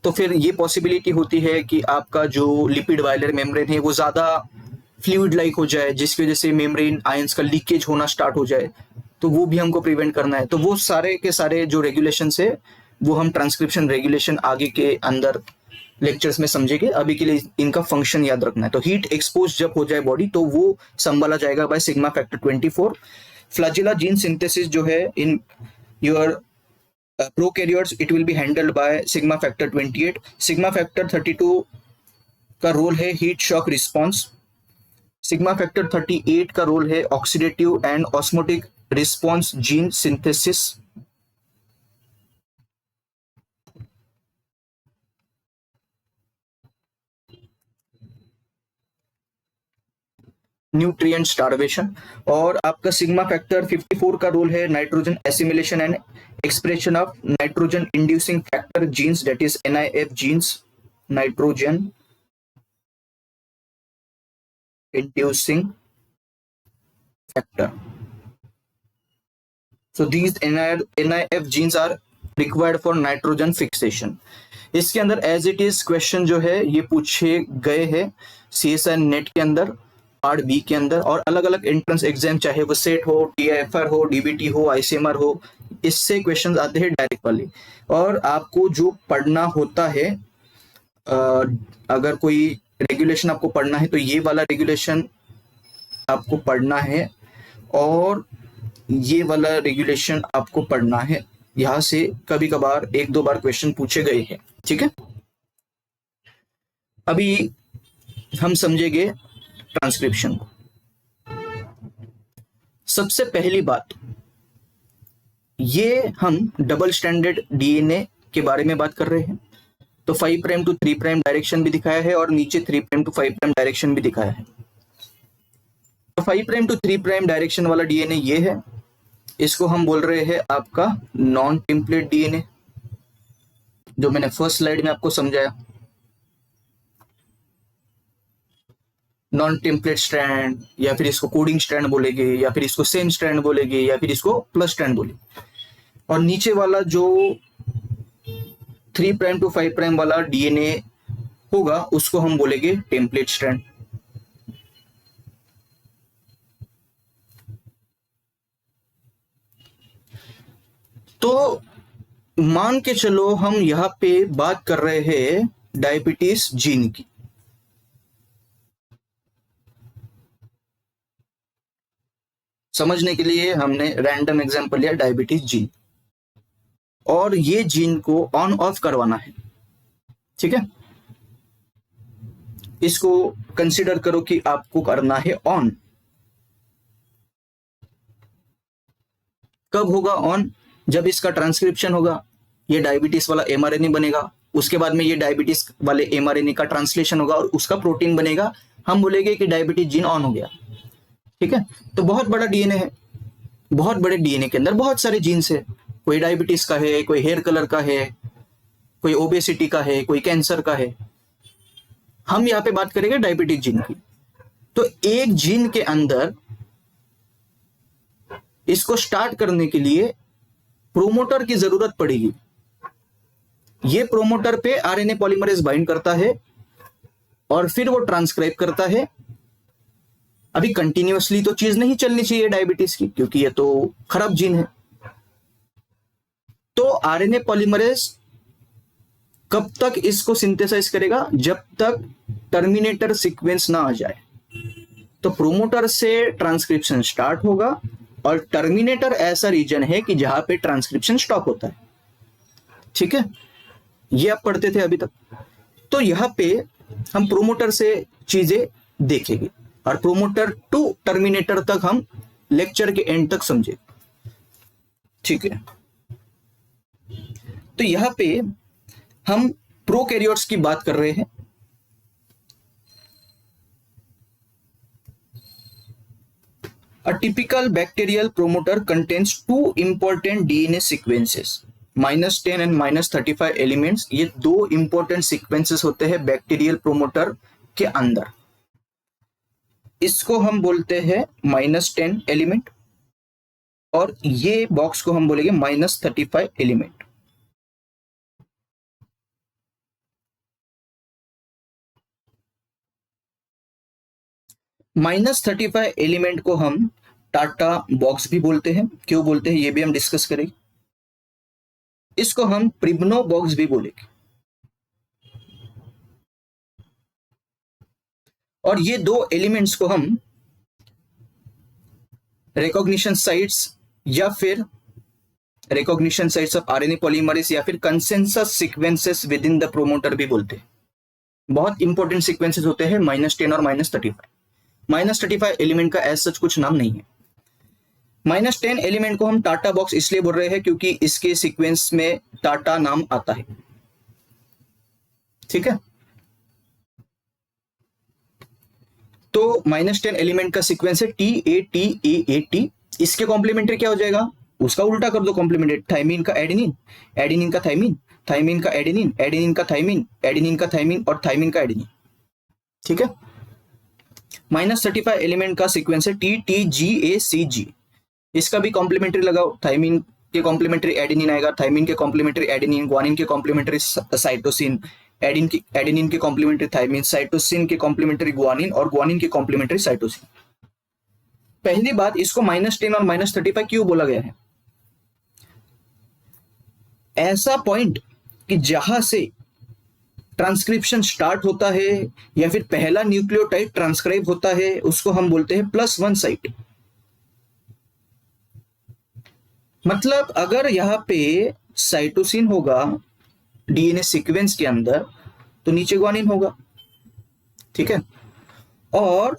तो फिर ये पॉसिबिलिटी होती है कि आपका जो लिपिड बाइलर मेम्ब्रेन है वो ज्यादा फ्लूइड लाइक हो जाए, जिसकी वजह से मेम्ब्रेन आयंस का लीकेज होना स्टार्ट हो जाए, तो वो भी हमको प्रिवेंट करना है। तो वो सारे के सारे जो रेगुलेशन है वो हम ट्रांसक्रिप्शन रेगुलेशन आगे के अंदर लेक्चर्स में समझेंगे। अभी के लिए इनका फंक्शन याद रखना है। तो हीट एक्सपोज जब हो जाए बॉडी तो वो संभाला जाएगा by sigma factor 24। Flagella gene synthesis जो है in your prokaryotes it will be handled by sigma factor 28। Sigma factor 32 का रोल है heat shock response. Sigma factor 38 का रोल है oxidative and osmotic response gene synthesis. Nutrient starvation. और आपका sigma factor 54 का role है nitrogen assimilation and expression of nitrogen inducing factor genes, that is NIF genes, nitrogen inducing factor. So these NIF genes are required for nitrogen fixation। इसके अंदर as it is question जो है ये पूछे गए हैं CSI नेट के अंदर, पार्ट बी के अंदर, और अलग अलग एंट्रेंस एग्जाम चाहे वो सेट हो, TIFR हो, DBT हो, ICMR हो, इससे क्वेश्चंस आते हैं डायरेक्ट वाले। और आपको जो पढ़ना होता है, अगर कोई रेगुलेशन आपको पढ़ना है तो ये वाला रेगुलेशन आपको पढ़ना है और ये वाला रेगुलेशन आपको पढ़ना है। यहां से कभी कभार 1-2 बार क्वेश्चन पूछे गए हैं। ठीक है, अभी हम समझेंगे ट्रांसक्रिप्शन को। सबसे पहली बात, ये हम डबल स्टैंडर्ड DNA के बारे में बात कर रहे हैं। तो 5 प्राइम टू 3 प्राइम डायरेक्शन भी दिखाया है और नीचे 3 प्राइम टू 5 प्राइम डायरेक्शन भी दिखाया है। तो 5 प्राइम टू 3 प्राइम डायरेक्शन वाला DNA ये है, इसको हम बोल रहे हैं आपका नॉन टेम्पलेट DNA, जो मैंने फर्स्ट स्लाइड में आपको समझाया। नॉन टेम्पलेट स्ट्रैंड, या फिर इसको कोडिंग स्ट्रैंड बोलेंगे, या फिर इसको सेम स्ट्रैंड बोलेंगे, या फिर इसको प्लस स्ट्रैंड बोलेंगे। और नीचे वाला जो 3 प्राइम टू 5 प्राइम वाला DNA होगा उसको हम बोलेंगे टेम्पलेट स्ट्रैंड। तो मान के चलो हम यहां पे बात कर रहे हैं डायबिटीज जीन की। समझने के लिए हमने रैंडम एग्जांपल लिया डायबिटीज जीन, और ये जीन को ऑन ऑफ करवाना है। ठीक है, इसको कंसीडर करो कि आपको करना है ऑन। कब होगा ऑन? जब इसका ट्रांसक्रिप्शन होगा, ये डायबिटीज वाला mRNA बनेगा, उसके बाद में ये डायबिटीज वाले mRNA का ट्रांसलेशन होगा और उसका प्रोटीन बनेगा, हम बोलेंगे कि डायबिटीज जीन ऑन हो गया। ठीक है, तो बहुत बड़ा DNA है, बहुत बड़े DNA के अंदर बहुत सारे जीन्स है। कोई डायबिटीज का है, कोई हेयर कलर का है, कोई ओबेसिटी का है, कोई कैंसर का है। हम यहाँ पे बात करेंगे डायबिटीज जीन की। तो एक जीन के अंदर इसको स्टार्ट करने के लिए प्रोमोटर की जरूरत पड़ेगी। ये प्रोमोटर पे आरएनए पॉलीमरेज बाइंड करता है और फिर वो ट्रांसक्राइब करता है। अभी कंटिन्यूअसली तो चीज नहीं चलनी चाहिए डायबिटीज की, क्योंकि ये तो खराब जीन है। तो आरएनए पॉलीमरेज कब तक इसको सिंथेसाइज करेगा? जब तक टर्मिनेटर सीक्वेंस ना आ जाए। तो प्रोमोटर से ट्रांसक्रिप्शन स्टार्ट होगा और टर्मिनेटर ऐसा रीजन है कि जहां पे ट्रांसक्रिप्शन स्टॉप होता है। ठीक है, ये आप पढ़ते थे अभी तक। तो यहां पे हम प्रोमोटर से चीजें देखेंगे और प्रोमोटर टू टर्मिनेटर तक हम लेक्चर के एंड तक समझे। ठीक है, तो यहां पे हम प्रोकैरियोट्स की बात कर रहे हैं। A typical bacterial promoter contains two important DNA sequences, -10 and -35 elements. ये दो इंपॉर्टेंट सीक्वेंसेस होते हैं बैक्टीरियल प्रोमोटर के अंदर। इसको हम बोलते हैं -10 एलिमेंट और ये बॉक्स को हम बोलेंगे -35 एलिमेंट। -35 एलिमेंट को हम टाटा बॉक्स भी बोलते हैं। क्यों बोलते हैं ये भी हम डिस्कस करेंगे। इसको हम प्रिब्नो बॉक्स भी बोलेंगे। और ये दो एलिमेंट्स को हम रिकॉग्निशन साइट्स या फिर recognition sites of RNA polymerase या फिर consensus sequences with in the promoter भी बोलते हैं। बहुत इंपॉर्टेंट सीक्वेंसेस होते हैं -10 और -35। -35 एलिमेंट का ऐसा कुछ नाम नहीं है। -10 एलिमेंट को हम टाटा बॉक्स इसलिए बोल रहे हैं क्योंकि इसके सीक्वेंस में टाटा नाम आता है। ठीक है, तो -10 एलिमेंट का सीक्वेंस है TATAAT। इसके कॉम्प्लीमेंट्री क्या हो जाएगा? उसका उल्टा कर दो कॉम्प्लीमेंट्री। थाइमिन का एडेनिन, एडेनिन का थाइमिन, थाइमिन का एडेनिन, एडेनिन का थाइमिन, एडेनिन का थाइमिन और थाइमिन का एडेनिन। ठीक है, -35 एलिमेंट का सीक्वेंस है TTGACG। इसका भी कॉम्प्लीमेंट्री लगाओ। थाइमिन के कॉम्प्लीमेंट्री एडेनिन आएगा, थाइमिन के कॉम्प्लीमेंट्री एडेनिन, ग्वानिन के कॉम्प्लीमेंट्री साइटोसिन, एडेनिन के कॉम्प्लीमेंट्री थाइमिन, साइटोसिन के कॉम्प्लीमेंट्री ग्वानिन और ग्वानिन के कॉम्प्लीमेंट्री साइटोसिन। पहली बात, इसको -10 और -35 क्यों बोला गया है? ऐसा पॉइंट कि जहां से ट्रांसक्रिप्शन स्टार्ट होता है या फिर पहला न्यूक्लियोटाइड ट्रांसक्राइब होता है उसको हम बोलते हैं +1 साइट। मतलब अगर यहां पे साइटोसिन होगा डीएनए सीक्वेंस के अंदर तो नीचे ग्वानिन होगा। ठीक है, और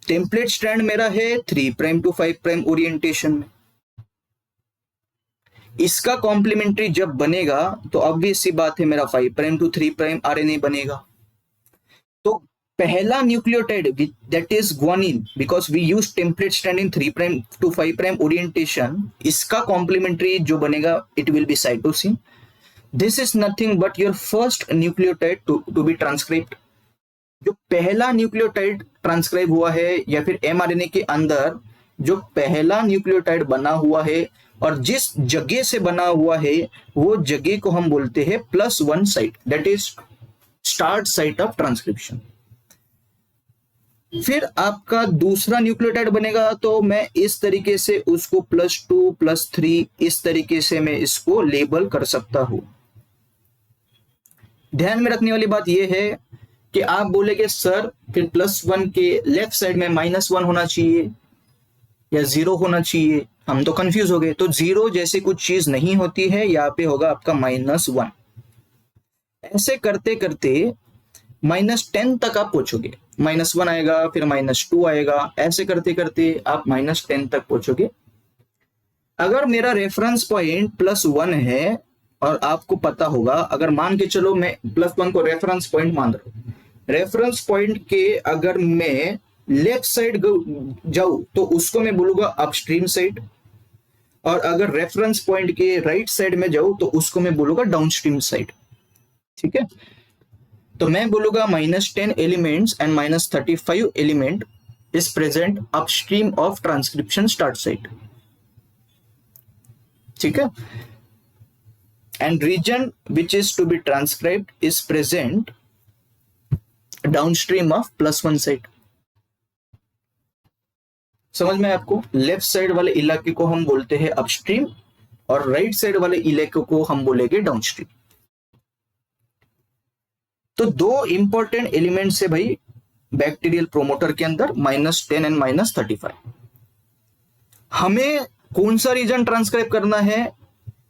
टेम्पलेट स्ट्रैंड मेरा है 3' to 5' ओरिएंटेशन में। इसका कॉम्प्लीमेंट्री जब बनेगा तो ऑब्वियस सी बात है मेरा 5' to 3' आरएनए बनेगा। तो पहला nucleotide that is guanine, because we use template strand in 3' to 5' orientation, इसका कॉम्प्लीमेंट्री जो बनेगा it will be cytosine. This is nothing but your first nucleotide to be transcribed. जो पहला न्यूक्लियोटाइड ट्रांसक्राइब हुआ है या फिर एमआरएनए के अंदर जो पहला न्यूक्लियोटाइड बना हुआ है और जिस जगह से बना हुआ है वो जगह को हम बोलते हैं +1 site, that is start site of transcription. फिर आपका दूसरा न्यूक्लियोटाइड बनेगा तो मैं इस तरीके से उसको +2 +3 इस तरीके से मैं इसको लेबल कर सकता हूं। ध्यान में रखने वाली बात यह है कि आप बोलेगे सर फिर +1 के लेफ्ट साइड में -1 होना चाहिए या 0 होना चाहिए, हम तो कंफ्यूज हो गए। तो 0 जैसे कुछ चीज नहीं होती है, यहाँ पे होगा आपका -1। ऐसे करते करते -10 तक आप पहुंचोगे। -1 आएगा, फिर -2 आएगा, ऐसे करते करते आप -10 तक पहुंचोगे। अगर मेरा रेफरेंस पॉइंट +1 है और आपको पता होगा, अगर मान के चलो मैं +1 को रेफरेंस पॉइंट मान रहा हूं, रेफरेंस पॉइंट के अगर मैं लेफ्ट साइड जाऊं तो उसको मैं बोलूंगा अपस्ट्रीम साइड, और अगर रेफरेंस पॉइंट के राइट साइड में जाऊं तो उसको मैं बोलूंगा डाउनस्ट्रीम साइड। ठीक है, तो मैं बोलूंगा -10 elements and -35 element is present upstream of transcription start site, ठीक है। And region which is to be transcribed is present downstream of +1 site. समझ में आपको? लेफ्ट साइड वाले इलाके को हम बोलते हैं अपस्ट्रीम और राइट साइड वाले इलाके को हम बोलेंगे डाउनस्ट्रीम। तो दो इंपॉर्टेंट एलिमेंट्स है भाई बैक्टीरियल प्रोमोटर के अंदर, -10 एंड -35। हमें कौन सा रीजन ट्रांसक्राइब करना है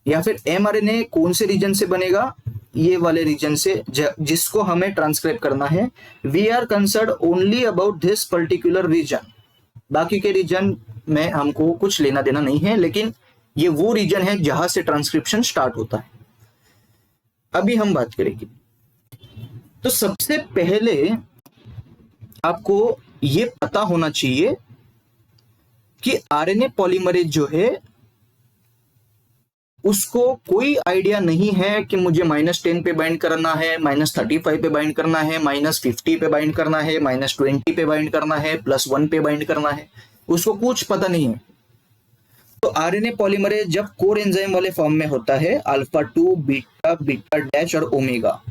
या फिर mRNA कौन से रीजन से बनेगा, ये वाले रीजन से जिसको हमें ट्रांसक्राइब करना है। We are concern only about this particular region, बाकी के रीजन में हमको कुछ लेना देना नहीं है, लेकिन ये वो रीजन है जहां से ट्रांसक्रिप्शन स्टार्ट होता है। अभी हम बात करेंगे। तो सबसे पहले आपको ये पता होना चाहिए कि आरएनए पॉलीमरेज जो है उसको कोई आइडिया नहीं है कि मुझे -10 पे बाइंड करना है, -35 पे बाइंड करना है, -50 पे बाइंड करना है, -20 पे बाइंड करना है, +1 पे बाइंड करना है, उसको कुछ पता नहीं है। तो आरएनए पॉलीमरेज जब कोर एंजाइम वाले फॉर्म में होता है, α2, बीटा, बीटा डैश और ओमेगा,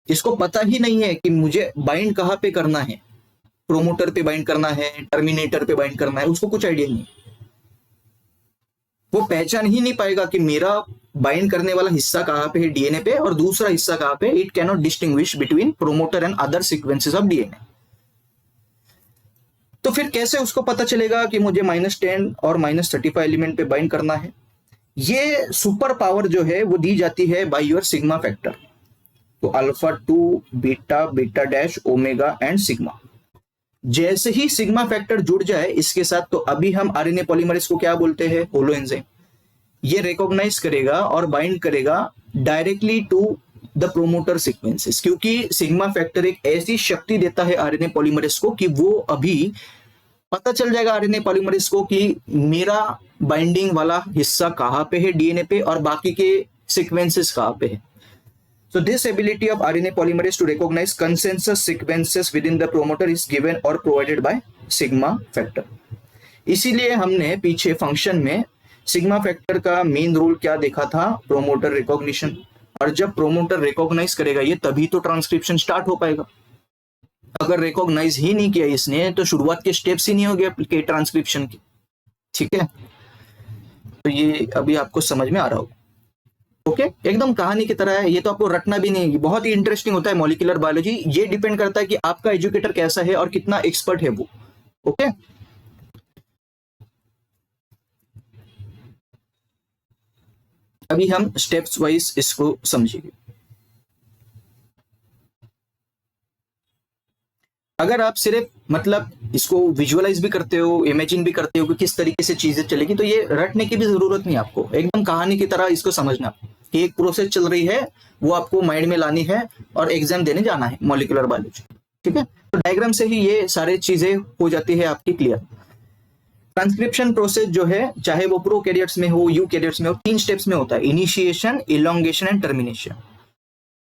इसको पता ही नहीं है कि मुझे बाइंड कहां पे करना है, प्रोमोटर पे बाइंड करना है, टर्मिनेटर पे बाइंड करना है, उसको कुछ आइडिया नहीं। वो पहचान ही नहीं पाएगा कि मेरा बाइंड करने वाला हिस्सा कहां पे है डीएनए पे और दूसरा हिस्सा कहां पे। It can not distinguish between promoter and other sequences of DNA. तो फिर कैसे उसको पता चलेगा कि मुझे -10 और -35 एलिमेंट पे बाइंड करना है? ये सुपर पावर जो है वो दी जाती है बाय योर सिग्मा फैक्टर। तो α2, beta, beta dash, omega and sigma. जैसे ही सिग्मा फैक्टर जुड़ जाए इसके साथ, तो अभी हम आरएनए पॉलीमरेज को क्या बोलते हैं? Holo enzyme. ये रिकॉग्नाइज करेगा और बाइंड करेगा directly to the promoter sequences, क्योंकि सिग्मा फैक्टर एक ऐसी शक्ति देता है आरएनए पॉलीमरेज को कि वो अभी पता चल जाएगा आरएनए पॉलीमरेज को कि मेरा बाइंडिंग वाला हिस्सा कहां पे है डीएनए पे और बाकी के सीक्वेंसेस कहां पे है। So this ability of RNA polymerase to recognize consensus sequences within the promoter is given or provided by sigma factor। इसीलिए हमने पीछे फंक्शन में सिग्मा फैक्टर का मेन रोल क्या देखा था? Promoter recognition. और जब प्रोमोटर रिकॉग्नाइज करेगा ये, तभी तो ट्रांसक्रिप्शन स्टार्ट हो पाएगा। अगर रिकॉग्नाइज ही नहीं किया इसने तो शुरुआत के स्टेप्स ही नहीं हो गए ट्रांसक्रिप्शन की, ठीक है। तो ये अभी आपको समझ में आ रहा होगा। ओके, एकदम कहानी की तरह है, ये तो आपको रटना भी नहीं है। बहुत ही इंटरेस्टिंग होता है मॉलिक्यूलर बायोलॉजी। ये डिपेंड करता है कि आपका एजुकेटर कैसा है और कितना एक्सपर्ट है वो। ओके, अभी हम स्टेप्स वाइज इसको समझेंगे। अगर आप सिर्फ मतलब इसको विजुअलाइज भी करते हो, इमेजिन भी करते हो कि किस तरीके से चीजें चलेगी, तो ये रटने की भी जरूरत नहीं आपको। एकदम कहानी की तरह इसको समझना कि एक प्रोसेस चल रही है, वो आपको माइंड में लानी है और एग्जाम देने जाना है मॉलिक्यूलर बायोलॉजी, ठीक है। तो डायग्राम से ही ये सारी चीजें हो जाती है आपकी क्लियर। ट्रांसक्रिप्शन प्रोसेस जो है, चाहे वो प्रोकैरियोट्स में हो, यूकैरियोट्स में हो, 3 स्टेप्स में होता है: initiation, elongation and termination.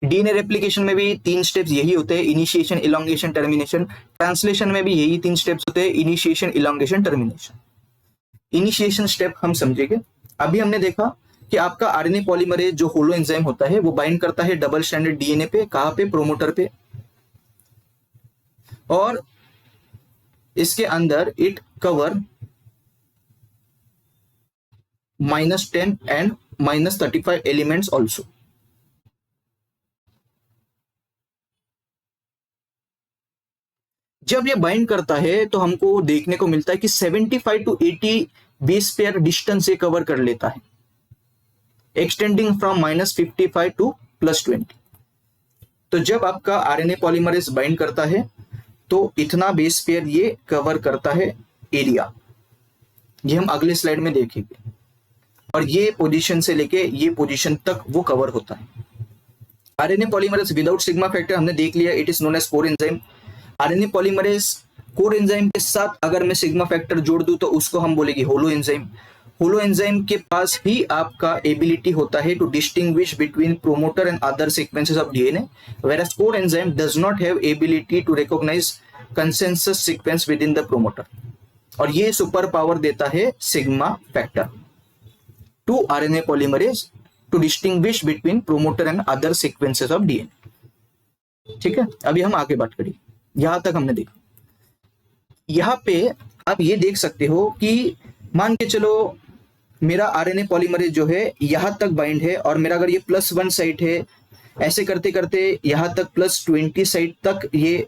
DNA replication में भी 3 स्टेप्स यही होते हैं: इनिशिएशन, इलोंगेशन, टर्मिनेशन। ट्रांसलेशन में भी यही 3 स्टेप्स होते हैं: initiation, elongation, termination. Initiation step हम समझेंगे। अभी हमने देखा कि आपका आरएनए पॉलीमरेज जो होलो एंजाइम होता है वो बाइंड करता है डबल स्ट्रैंडेड डीएनए पे। कहां पे? प्रोमोटर पे। और इसके अंदर it cover -10 and -35 elements also. जब ये बाइंड करता है तो हमको देखने को मिलता है कि 75 to 80 बेस पेयर डिस्टेंस से कवर कर लेता है, एक्सटेंडिंग फ्रॉम -55 to +20। तो जब आपका आरएनए पॉलीमरेज बाइंड करता है तो इतना बेस पेयर ये कवर करता है एरिया। ये हम अगले स्लाइड में देखेंगे। और ये पोजीशन से लेके ये पोजीशन तक वो कवर होता है। RNA polymerase without sigma factor हमने देख लिया, it is known as core enzyme. RNA polymerase core enzyme के साथ अगर मैं सिग्मा फैक्टर जोड़ दूं तो उसको हम बोलेंगे होलो एंजाइम। होलो एंजाइम के पास ही आपका एबिलिटी होता है to distinguish between promoter and other sequences of DNA, whereas core enzyme does not have ability to recognise consensus sequence within the promoter. और ये सुपर पावर देता है sigma factor to RNA polymerase to distinguish between promoter and other sequences of DNA. ठीक है, अभी हम आगे बात करें। यहां तक हमने देखा। यहां पे आप ये देख सकते हो कि मान के चलो मेरा आरएनए पॉलीमरेज जो है यहां तक बाइंड है, और मेरा अगर ये +1 साइट है, ऐसे करते करते यहां तक +20 साइट तक ये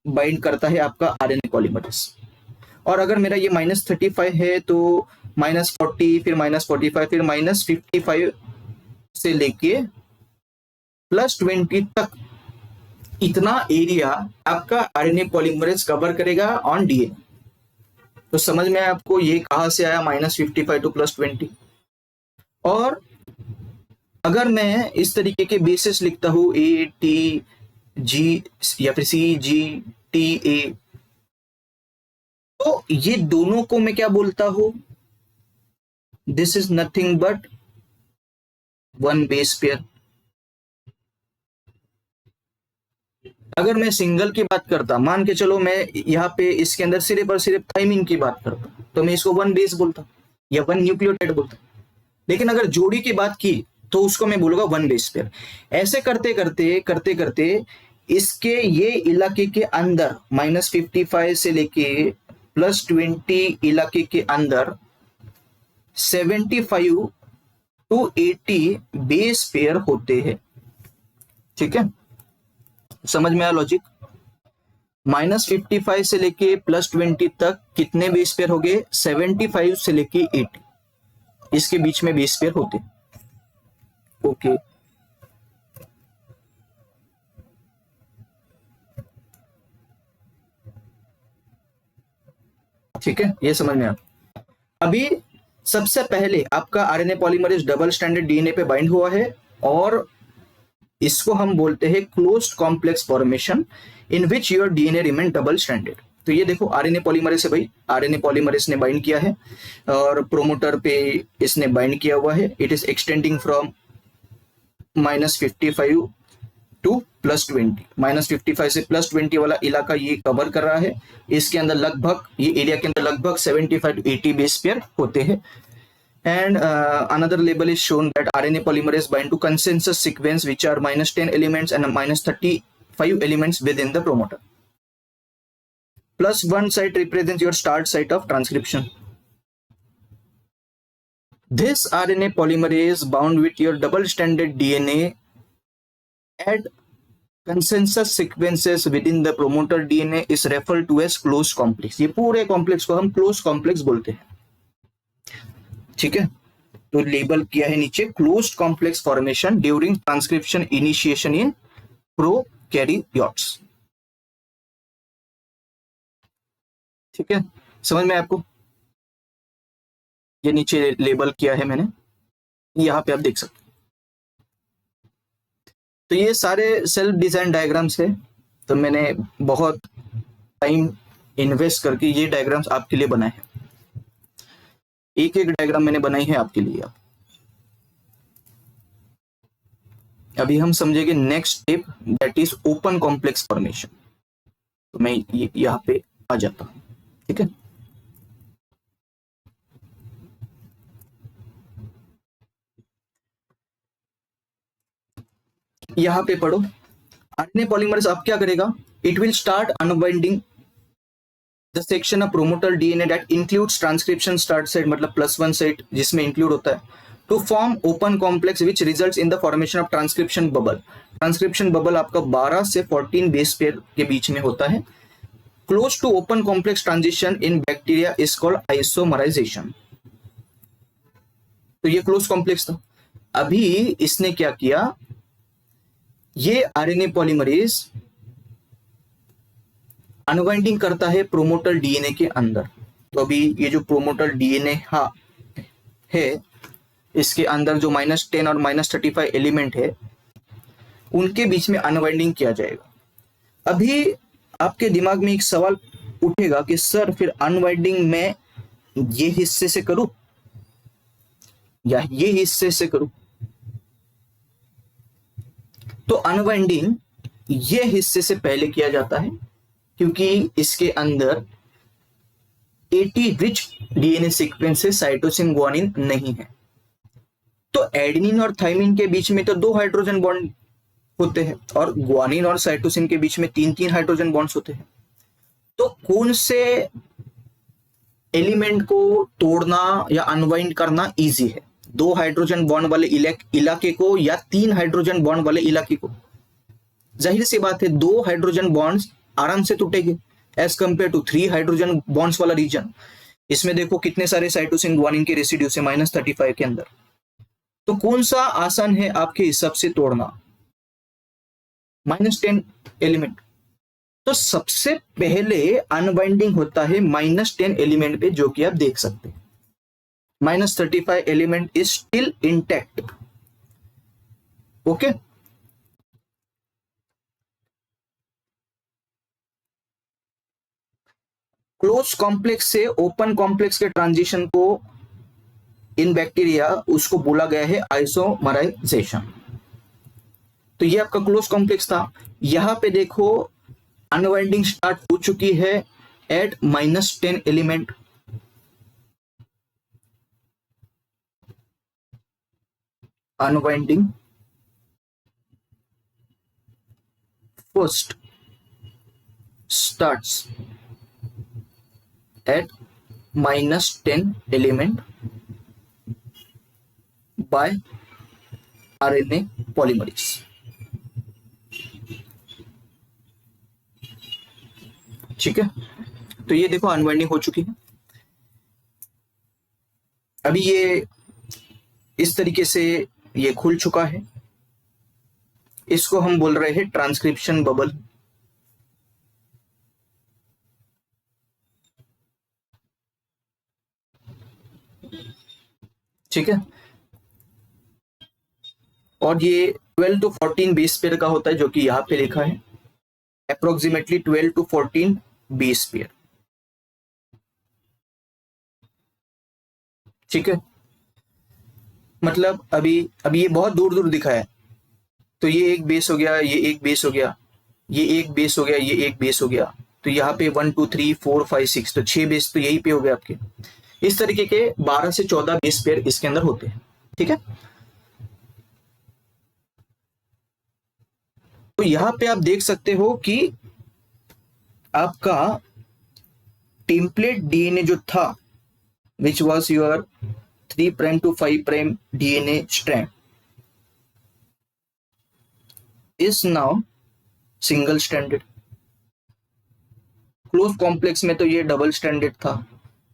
बाइंड करता है आपका आरएनए पॉलीमरेज। और अगर मेरा ये -35 है तो -40, फिर -45, फिर -55 से लेके +20 तक इतना एरिया आपका आरएनए पॉलीमरेज कवर करेगा ऑन डीएनए। तो समझ में आपको ये कहां से आया -55 टू +20। और अगर मैं इस तरीके के बेसिस लिखता हूं ATG या फिर CGTA, तो ये दोनों को मैं क्या बोलता हूं, this is nothing but one base pair. अगर मैं सिंगल की बात करता, मान के चलो मैं यहाँ पे इसके अंदर सिर्फ और सिर्फ थाइमिन की बात करता, तो मैं इसको वन बेस बोलता या वन न्यूक्लियोटाइड बोलता। लेकिन अगर जोड़ी की बात की तो उसको मैं बोलूंगा वन बेस पेयर। ऐसे करते करते करते करते इसके ये इलाके के अंदर -55 से लेके +20 इलाके के अंदर 75 टू 80 बेस पेयर होते हैं। ठीक है, समझ में आया लॉजिक? -55 से लेके +20 तक कितने बेस पेयर हो गए? 75 से लेके 80, इसके बीच में बेस पेयर होते। ओके, ठीक है, ये समझ में आया। अभी सबसे पहले आपका RNA polymerase double stranded DNA पे बाइंड हुआ है, और इसको हम बोलते हैं closed complex formation in which your DNA remain double stranded. तो ये देखो आरएनए पॉलीमरेज है भाई, आरएनए पॉलीमरेज ने बाइंड किया है और प्रोमोटर पे इसने बाइंड किया हुआ है। It is extending from -55 to +20। -55 से +20 वाला इलाका ये कवर कर रहा है। इसके अंदर लगभग, ये एरिया के अंदर लगभग 75 टू 80 बेस पेयर होते हैं। And another label is shown that RNA polymerase bind to consensus sequence which are -10 elements and -35 elements within the promoter. +1 site represents your start site of transcription. This RNA polymerase bound with your double-stranded DNA at consensus sequences within the promoter DNA is referred to as closed complex. ये पूरे complex को हम closed complex बोलते हैं। ठीक है, तो label किया है नीचे closed complex formation during transcription initiation in prokaryotes. ठीक है, समझ में आपको? ये नीचे लेबल किया है मैंने, यहां पे आप देख सकते। तो ये सारे सेल्फ डिजाइन डायग्राम्स है, तो मैंने बहुत टाइम इन्वेस्ट करके ये डायग्राम्स आपके लिए बनाए हैं। एक एक डायग्राम मैंने बनाई है आपके लिए। अभी हम समझेंगे next step, that is open complex formation. तो मैं यहां पे आ जाता हूं। ठीक है, यहां पे पढ़ो। आरएनए पॉलीमरेज अब क्या करेगा? It will start unbinding the section of promoter DNA that includes transcription start site, मतलब +1 साइट जिसमें इंक्लूड होता है, to form open complex which results in the formation of transcription bubble. Transcription bubble आपका 12 से 14 base pair के बीच में होता है। Close to open complex transition in bacteria is called isomerisation. तो ये क्लोज कॉम्प्लेक्स था। अभी इसने क्या किया, ये आरएनए पॉलीमरेज अनवाइंडिंग करता है प्रोमोटर डीएनए के अंदर। तो अभी ये जो प्रोमोटर डीएनए है, इसके अंदर जो -10 और -35 एलिमेंट है, उनके बीच में अनवाइंडिंग किया जाएगा। अभी आपके दिमाग में एक सवाल उठेगा कि सर फिर अनवाइंडिंग में ये हिस्से से करूं या ये हिस्से से करूं? तो अनवाइंडिंग ये हिस्से से पहले किया जाता है क्योंकि इसके अंदर 80 रिच डीएनए सीक्वेंस है, साइटोसिन ग्वानिन नहीं है। तो एडेनिन और थाइमिन के बीच में तो 2 हाइड्रोजन बॉन्ड होते हैं और ग्वानिन और साइटोसिन के बीच में 3-3 हाइड्रोजन बॉन्ड्स होते हैं। तो कौन से एलिमेंट को तोड़ना या अनवाइंड करना इजी है, 2 हाइड्रोजन बॉन्ड वाले इलाके को या 3 हाइड्रोजन बॉन्ड वाले इलाके को? जाहिर सी बात है 2 हाइड्रोजन बॉन्ड्स आराम से टूटेंगे as compare to 3 hydrogen bonds वाला रीजन। इसमें देखो कितने सारे साइटोसिन ग्वानिन के रेसिड्यूज है -35 के अंदर। तो कौन सा आसान है आपके हिसाब से तोड़ना? -10 एलिमेंट। तो सबसे पहले अनबाइंडिंग होता है -10 एलिमेंट पे, जो कि आप देख सकते हैं -35 element is still intact. Okay, close complex से ओपन कॉम्प्लेक्स के ट्रांजिशन को इन बैक्टीरिया उसको बोला गया है आइसोमराइजेशन। तो ये आपका क्लोज कॉम्प्लेक्स था। यहां पे देखो अनवाइंडिंग स्टार्ट हो चुकी है at -10 element. Unwinding first starts at -10 element by RNA polymerase। ठीक है, तो ये देखो अनवाइंडिंग हो चुकी है। अभी ये इस तरीके से ये खुल चुका है, इसको हम बोल रहे हैं ट्रांसक्रिप्शन बबल। ठीक है, और ये 12 to 14 बेस पेयर का होता है, जो कि यहां पे लिखा है अप्रोक्सीमेटली 12 to 14 बेस पेयर। ठीक है, मतलब अभी ये बहुत दूर दूर दिखा है, तो ये एक बेस हो गया, ये एक बेस हो गया, ये एक बेस हो गया, ये एक बेस हो गया। तो यहाँ पे 1 2 3 4 5 6, तो 6 बेस तो यही पे हो गए आपके। इस तरीके के 12 से 14 बेस पेयर इसके अंदर होते हैं। ठीक है, तो यहां पे आप देख सकते हो कि आपका टेम्पलेट डीएनए जो था, which was your 3' to 5' DNA strand, is now single stranded. Close complex में तो ये डबल स्ट्रैंडेड था,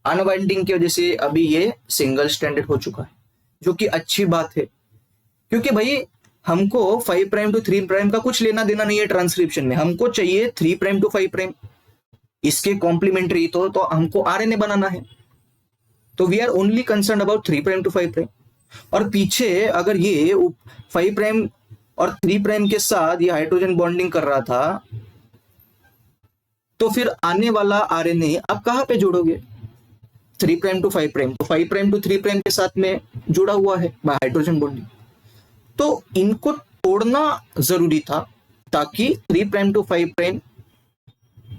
अनवाइंडिंग की वजह से अभी ये सिंगल स्ट्रैंडेड हो चुका है, जो कि अच्छी बात है, क्योंकि भाई हमको 5' to 3' का कुछ लेना देना नहीं है ट्रांसक्रिप्शन में। हमको चाहिए 3' to 5', इसके कॉम्प्लीमेंट्री तो हमको आरएनए बनाना है। तो we are only concern about 3' to 5'। और पीछे अगर ये 5' और 3' के साथ ये हाइड्रोजन बॉन्डिंग कर रहा था, तो फिर आने वाला आरएनए आप कहां पे जोड़ोगे? 3' to 5', तो 5' to 3' के साथ में जुड़ा हुआ है हाइड्रोजन बॉन्डिंग। तो इनको तोड़ना जरूरी था ताकि 3' to 5'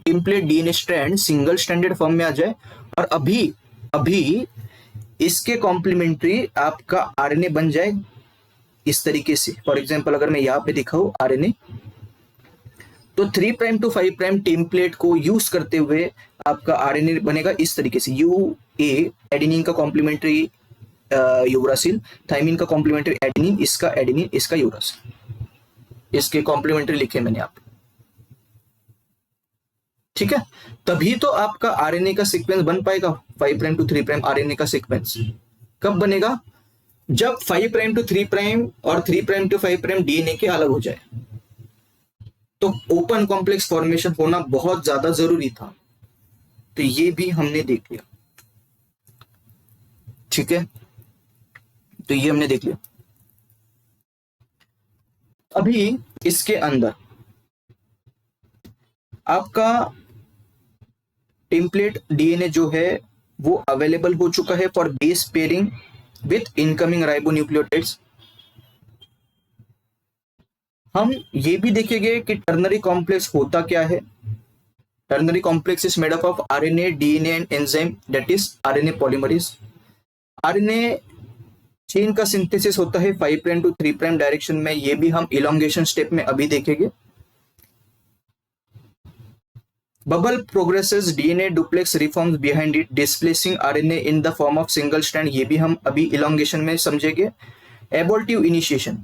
template DNA strand single stranded form में आ जाए। और अभी इसके कॉम्प्लीमेंट्री आपका आरएनए बन जाए इस तरीके से। फॉर एग्जांपल अगर मैं यहां पे दिखाऊं आरएनए, तो 3' to 5' टेम्पलेट को यूज करते हुए आपका आरएनए बनेगा इस तरीके से। यूए एडेनिन का कॉम्प्लीमेंट्री यूरासिल, थाइमिन का कॉम्प्लीमेंट्री एडेनिन, इसका यूरासिल, इसके कॉम्प्लीमेंट्री लिखे मैंने आप। ठीक है, तभी तो आपका आरएनए का सीक्वेंस बन पाएगा। 5' to 3' आरएनए का सीक्वेंस कब बनेगा? जब 5' to 3' और 3' to 5' डीएनए के अलग हो जाए। तो ओपन कॉम्प्लेक्स फॉर्मेशन होना बहुत ज्यादा जरूरी था, तो ये भी हमने देख लिया। ठीक है, तो ये हमने देख लिया। अभी इसके अंदर आपका टेम्पलेट डीएनए जो है वो अवेलेबल हो चुका है for base pairing with incoming ribonucleotides. हम ये भी देखेंगे कि टर्नरी कॉम्प्लेक्स होता क्या है। Ternary complex is made up of RNA, DNA and enzyme, that is RNA polymerase. RNA chain का सिंथेसिस होता है 5 प्राइम टू 3 प्राइम डायरेक्शन में, ये भी हम इलोंगेशन स्टेप में अभी देखेंगे। Bubble progresses, DNA duplex reforms behind it, displacing RNA in the form of single strand, ये भी हम अभी इलोंगेशन में समझेंगे। एबॉर्टिव इनिशिएशन,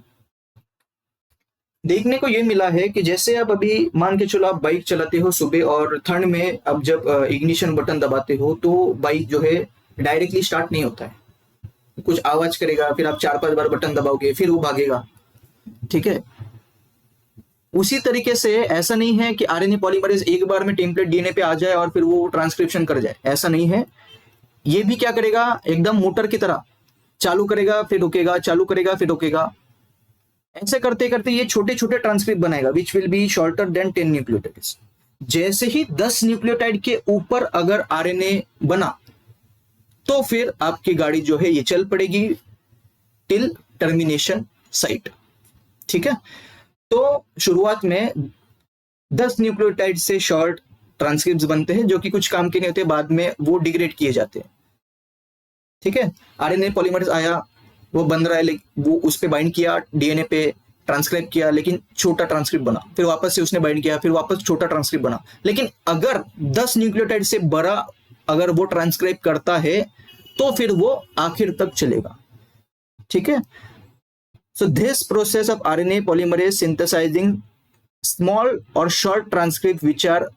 देखने को ये मिला है कि जैसे आप अभी मान के चलो आप बाइक चलाते हो सुबह और ठंड में अब जब इग्निशन बटन दबाते हो तो बाइक जो है डायरेक्टली स्टार्ट नहीं होता है, कुछ आवाज करेगा, फिर आप 4-5 बार बटन दबाओगे, फिर वो भागेगा, ठीक है। उसी तरीके से ऐसा नहीं है कि आरएनए पॉलीमरेज एक बार में टेम्पलेट डीएनए पे आ जाए और फिर वो ट्रांसक्रिप्शन कर जाए, ऐसा नहीं है। ये भी क्या करेगा, एकदम मोटर की तरह चालू करेगा फिर रुकेगा, चालू करेगा फिर रुकेगा। ऐसे करते करते ये छोटे छोटे ट्रांसक्रिप्ट बनाएगा विच will B shorter than 10 nucleotides. जैसे ही 10 न्यूक्लियोटाइड के ऊपर अगर आरएनए बना तो फिर आपकी गाड़ी जो है ये चल पड़ेगी टिल टर्मिनेशन साइट, ठीक है। तो शुरुआत में 10 न्यूक्लियोटाइड से शॉर्ट ट्रांसक्रिप्ट्स बनते हैं जो कि कुछ काम के नहीं होते, बाद में वो डिग्रेड किए जाते हैं, ठीक है। आरएनए पॉलीमरेज आया, वो बन रहा है, वो उस पे बाइंड किया, डीएनए पे ट्रांसक्राइब किया, लेकिन छोटा ट्रांसक्रिप्ट बना, फिर वापस से उसने बाइंड किया, फिर वापस छोटा ट्रांसक्रिप्ट बना। लेकिन अगर 10 न्यूक्लियोटाइड से बड़ा अगर वो ट्रांसक्राइब करता है तो फिर वो आखिर तक चलेगा, ठीक है। So this process of RNA polymerase synthesising small और short transcript which are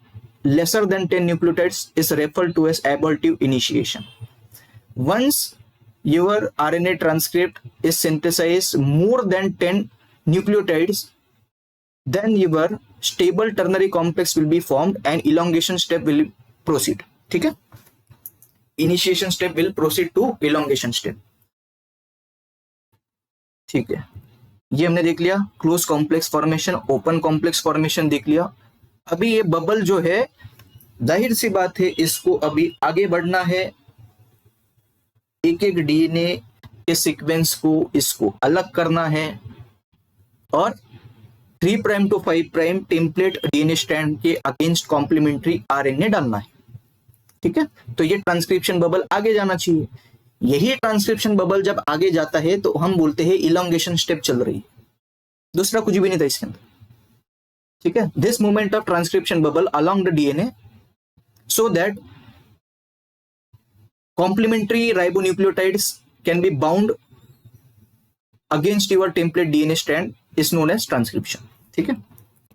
lesser than 10 nucleotides is referred to as abortive initiation. Once your RNA transcript is synthesized more than 10 nucleotides, then your stable ternary complex will be formed and elongation step will proceed, ठीक है। Initiation step will proceed to elongation step, ठीक है। ये हमने देख लिया close complex formation, open complex formation देख लिया। अभी ये बबल जो है, जाहिर सी बात है इसको अभी आगे बढ़ना है, एक एक डीएनए के सीक्वेंस को इसको अलग करना है और 3 prime to 5 prime template DNA strand के अगेंस्ट कॉम्प्लीमेंट्री आरएनए डालना है, ठीक है। तो ये ट्रांसक्रिप्शन बबल आगे जाना चाहिए। यही ट्रांसक्रिप्शन बबल जब आगे जाता है तो हम बोलते हैं इलोंगेशन स्टेप चल रही है, दूसरा कुछ भी नहीं था इसके अंदर, ठीक है। This movement of transcription bubble along the DNA so that complementary ribonucleotides can be bound against your template DNA strand is known as transcription, ठीक है।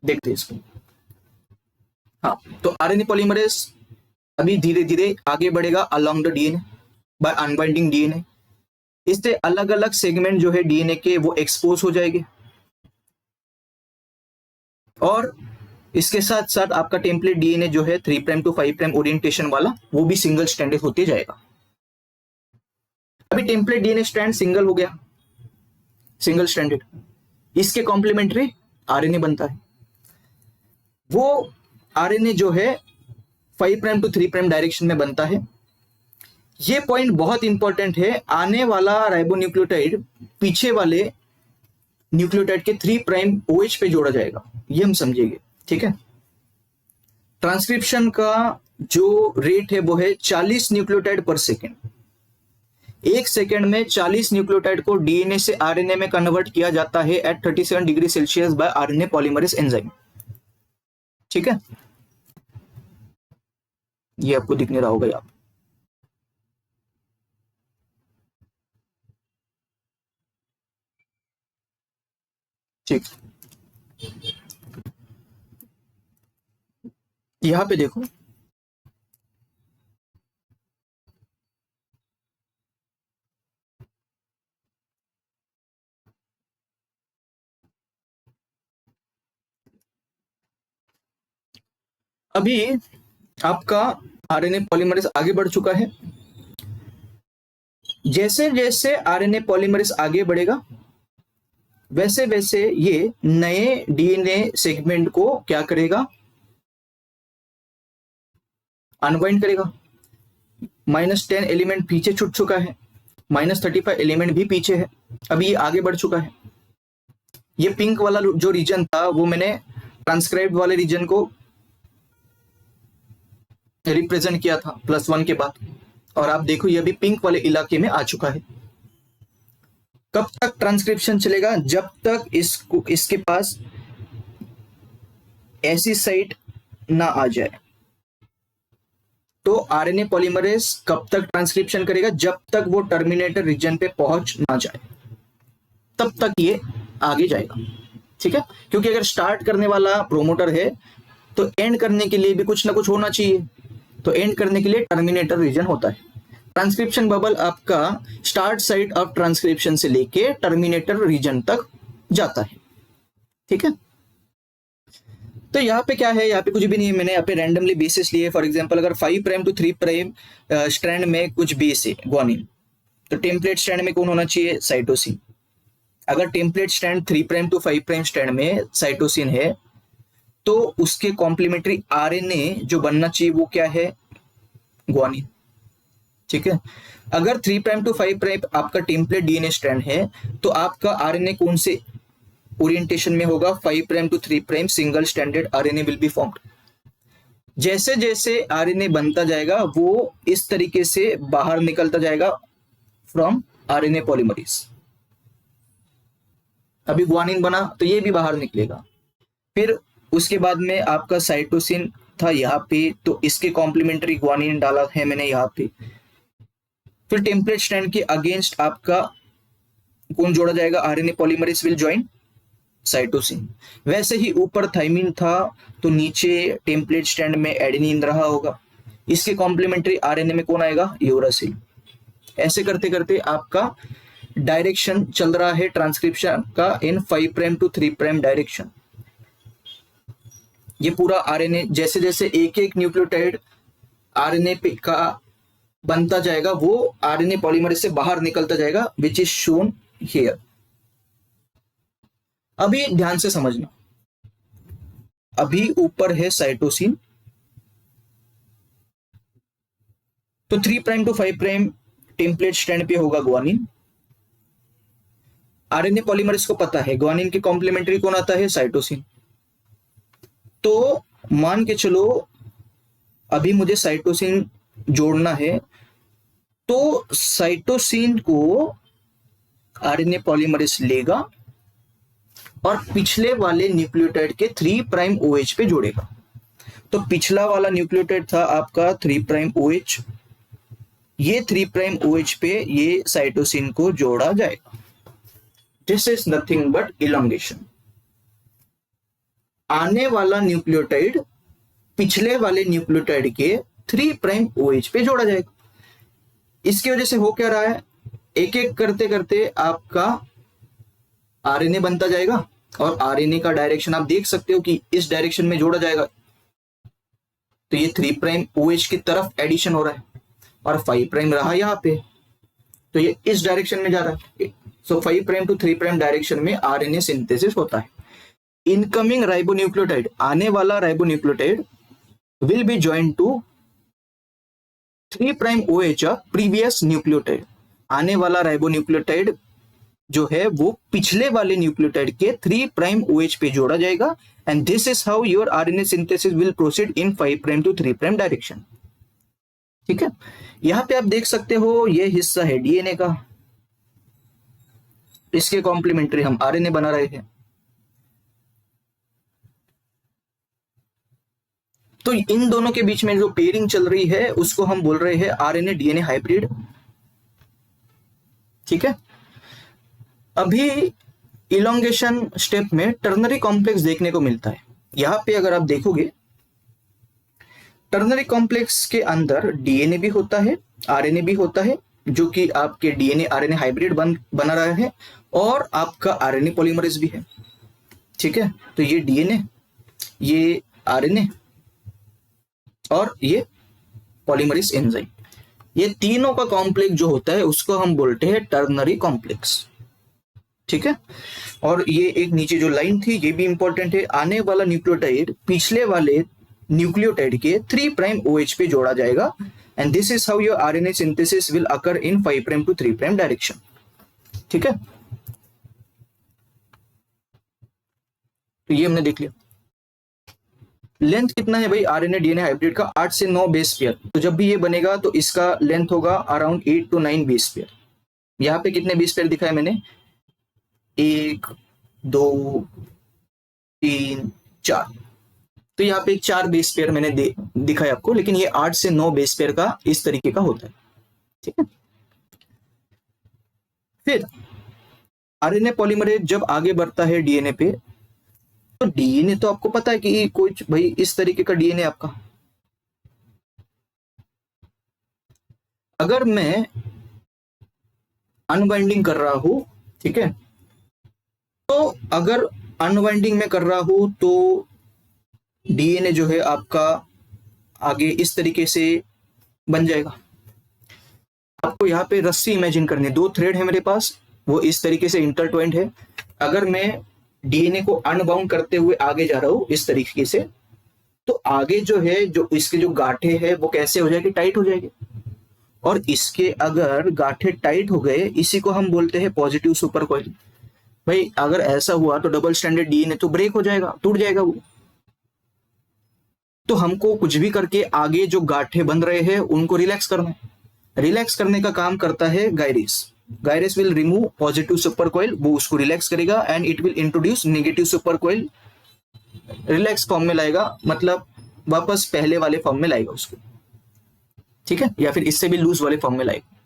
देखते हैं इसको। हाँ, तो आरएनए पॉलीमरेज अभी धीरे धीरे आगे बढ़ेगा along the DNA by unbinding DNA. इससे अलग अलग सेगमेंट जो है डीएनए के वो एक्सपोज हो जाएंगे और इसके साथ साथ आपका टेम्पलेट डीएनए जो है 3 प्राइम टू 5 प्राइम ओरिएंटेशन वाला वो भी सिंगल स्ट्रैंडेड होते जाएगा। अभी टेम्पलेट डीएनए स्ट्रैंड सिंगल हो गया, सिंगल स्ट्रैंडेड, इसके कॉम्प्लीमेंट्री आरएनए बनता है। वो आरएनए जो है 5 प्राइम टू 3 प्राइम डायरेक्शन में बनता है। ये पॉइंट बहुत इंपॉर्टेंट है, आने वाला राइबोन्यूक्लियोटाइड पीछे वाले न्यूक्लियोटाइड के 3 प्राइम OH पे जोड़ा जाएगा, ये हम समझेंगे, ठीक है। ट्रांसक्रिप्शन का जो रेट है वो है 40 न्यूक्लियोटाइड पर सेकेंड। एक सेकेंड में 40 न्यूक्लियोटाइड को डीएनए से आरएनए में कन्वर्ट किया जाता है at 37 degree Celsius by RNA polymerase enzyme, ठीक है। ये आपको दिखने रहा होगा यहाँ, ठीक। यहां पे देखो, अभी आपका आरएनए पॉलीमरेज आगे बढ़ चुका है। जैसे जैसे आरएनए पॉलीमरेज आगे बढ़ेगा वैसे वैसे ये नए डीएनए सेगमेंट को क्या करेगा, अनबाइंड करेगा। -10 एलिमेंट पीछे छूट चुका है, -35 एलिमेंट भी पीछे है, अभी ये आगे बढ़ चुका है। ये पिंक वाला जो रीजन था वो मैंने ट्रांसक्राइब्ड वाले रीजन को रिप्रेजेंट किया था +1 के बाद, और आप देखो ये अभी पिंक वाले इलाके में आ चुका है। कब तक ट्रांसक्रिप्शन चलेगा? जब तक इसके पास ऐसी साइट ना आ जाए। तो आरएनए पॉलीमरेज कब तक ट्रांसक्रिप्शन करेगा? जब तक वो टर्मिनेटर रीजन पे पहुंच ना जाए, तब तक ये आगे जाएगा। ठीक है, क्योंकि अगर स्टार्ट करने वाला प्रोमोटर है तो एंड करने के लिए भी कुछ ना कुछ होना चाहिए, तो एंड करने के लिए टर्मिनेटर रीजन होता है। ट्रांसक्रिप्शन बबल आपका स्टार्ट साइट ऑफ ट्रांसक्रिप्शन से लेके टर्मिनेटर रीजन तक जाता है। ठीक है, तो यहाँ पे क्या है, यहाँ पे कुछ भी नहीं है, मैंने यहाँ पे रैंडमली बेसिस लिए। फॉर एग्जांपल अगर 5' to 3' स्ट्रैंड में कुछ बेस है ग्वानिन, तो टेम्पलेट स्ट्रैंड में कौन होना चाहिए? साइटोसिन। अगर टेम्पलेट स्ट्रैंड 3' to 5' स्ट्रैंड में साइटोसिन है तो उसके कॉम्प्लीमेंट्री आरएनए जो बनना चाहिए वो क्या है? ग्वानिन। ठीक है, अगर 3' to 5' आपका टेम्पलेट डीएनए स्ट्रैंड है तो आपका आरएनए कौन से ओरिएंटेशन में होगा? 5' to 3' single standard RNA will be formed. जैसे जैसे आरएनए बनता जाएगा वो इस तरीके से बाहर निकलता जाएगा फ्रॉम आरएनए पॉलीमरेज। अभी ग्वानिन बना तो ये भी बाहर निकलेगा। फिर उसके बाद में आपका साइटोसिन था यहाँ पे, तो इसके कॉम्प्लीमेंट्री ग्वानिन डाला है मैंने यहाँ पे। फिर टेम्पलेट स्ट्रैंड के अगेंस्ट आपका कौन जोड़ा जाएगा? RNA polymerase will join cytosine. वैसे ही ऊपर थाइमिन था तो नीचे टेम्पलेट स्ट्रैंड में एडेनिन रहा होगा, इसके कॉम्प्लीमेंट्री आरएनए में कौन आएगा? यूरासिल। ऐसे करते करते आपका डायरेक्शन चल रहा है ट्रांसक्रिप्शन का इन 5' to 3' डायरेक्शन। ये पूरा आरएनए जैसे जैसे एक एक न्यूक्लियोटाइड आरएनए पे का बनता जाएगा वो आरएनए पॉलीमरेज से बाहर निकलता जाएगा, विच इज शोन हियर। अभी ध्यान से समझना, अभी ऊपर है साइटोसिन, तो 3' to 5' टेम्पलेट स्ट्रैंड पे होगा ग्वानिन। आरएनए पॉलीमरेज को पता है ग्वानिन के कॉम्प्लीमेंट्री कौन आता है? साइटोसिन। तो मान के चलो अभी मुझे साइटोसिन जोड़ना है, तो साइटोसिन को आरएनए पॉलीमरेज लेगा और पिछले वाले न्यूक्लियोटाइड के 3' OH पे जोड़ेगा। तो पिछला वाला न्यूक्लियोटाइड था आपका 3' OH, ये 3' OH पे ये साइटोसिन को जोड़ा जाएगा। This is nothing but elongation. आने वाला न्यूक्लियोटाइड पिछले वाले न्यूक्लियोटाइड के 3' OH पे जोड़ा जाएगा। इसकी वजह से हो क्या रहा है? एक एक करते करते आपका आरएनए बनता जाएगा और आरएनए का डायरेक्शन आप देख सकते हो कि इस डायरेक्शन में जोड़ा जाएगा। तो ये 3' OH की तरफ एडिशन हो रहा है और 5' रहा यहाँ पे, तो ये इस डायरेक्शन में जा रहा है। सो 5' to 3' डायरेक्शन में आरएनए सिंथेसिस होता है। इनकमिंग राइबोन्यूक्लियोटाइड, आने वाला ribonucleotide will be joined to 3' OH previous nucleotide. आने वाला राइबोन्यूक्लियोटाइड जो है वो पिछले वाले न्यूक्लियोटाइड के 3' OH पे जोड़ा जाएगा, and this is how your RNA synthesis will proceed in 5' to 3' direction. ठीक है, यहां पे आप देख सकते हो ये हिस्सा है डीएनए का, इसके कॉम्प्लीमेंट्री हम आरएनए बना रहे हैं। तो इन दोनों के बीच में जो पेयरिंग चल रही है उसको हम बोल रहे हैं आरएनए डीएनए हाइब्रिड। ठीक है, अभी इलोंगेशन स्टेप में टर्नरी कॉम्प्लेक्स देखने को मिलता है। यहां पे अगर आप देखोगे टर्नरी कॉम्प्लेक्स के अंदर डीएनए भी होता है, आरएनए भी होता है, जो कि आपके डीएनए आरएनए हाइब्रिड बना रहा है, और आपका आरएनए पॉलीमरेज भी है। ठीक है, तो ये डीएनए, ये आरएनए और ये पॉलीमरेज एंजाइम, ये तीनों का कॉम्प्लेक्स जो होता है उसको हम बोलते हैं टर्नरी कॉम्प्लेक्स। ठीक है, और ये एक नीचे जो लाइन थी ये भी इंपॉर्टेंट है। आने वाला न्यूक्लियोटाइड पिछले वाले न्यूक्लियोटाइड के 3' OH पे जोड़ा जाएगा, and this is how your RNA synthesis will occur in 5 prime to 3 prime direction. ठीक है, तो ये हमने देख लिया। लेंथ कितना है भाई आरएनए डीएनए हाइब्रिड का? 8 से 9 बेस पेयर। तो जब भी ये बनेगा तो इसका लेंथ होगा अराउंड 8 to 9 बेस पेयर। यहाँ पे कितने बेस पेयर दिखाए मैंने? 1 2 3 4। तो यहाँ पे 4 बेस पेयर मैंने दिखाया आपको, लेकिन ये 8 से 9 बेस पेयर का इस तरीके का होता है। ठीक है, फिर आरएनए पॉलीमरेज जब आगे बढ़ता है डीएनए पे, तो डीएनए तो आपको पता है कि कुछ भाई इस तरीके का डीएनए आपका। अगर मैं अनवाइंडिंग कर रहा हूं, ठीक है, तो अगर अनवाइंडिंग में कर रहा हूं तो डीएनए जो है आपका आगे इस तरीके से बन जाएगा। आपको यहाँ पे रस्सी इमेजिन करनी है, 2 थ्रेड है मेरे पास, वो इस तरीके से इंटरट्वाइंड है। अगर मैं डीएनए को अनबाउंड करते हुए आगे जा रहा हूं इस तरीके से, तो आगे जो है जो इसके जो गांठे हैं वो कैसे हो जाएगी? टाइट हो जाएगी। और इसके अगर गांठे टाइट हो गए, इसी को हम बोलते हैं पॉजिटिव सुपर कॉइल। भाई अगर ऐसा हुआ तो डबल स्टैंडर्ड डीएनए तो ब्रेक हो जाएगा, टूट जाएगा वो। तो हमको कुछ भी करके आगे जो गांठे बन रहे हैं उनको रिलैक्स करना है। रिलैक्स करने का काम करता है gyrase. Gyrase will remove positive super coil, वो उसको रिलैक्स करेगा, and it will introduce negative super coil, relax form में लाएगा, मतलब वापस पहले वाले फॉर्म में लाएगा उसको। ठीक है, या फिर इससे भी लूज वाले फॉर्म में लाएगा,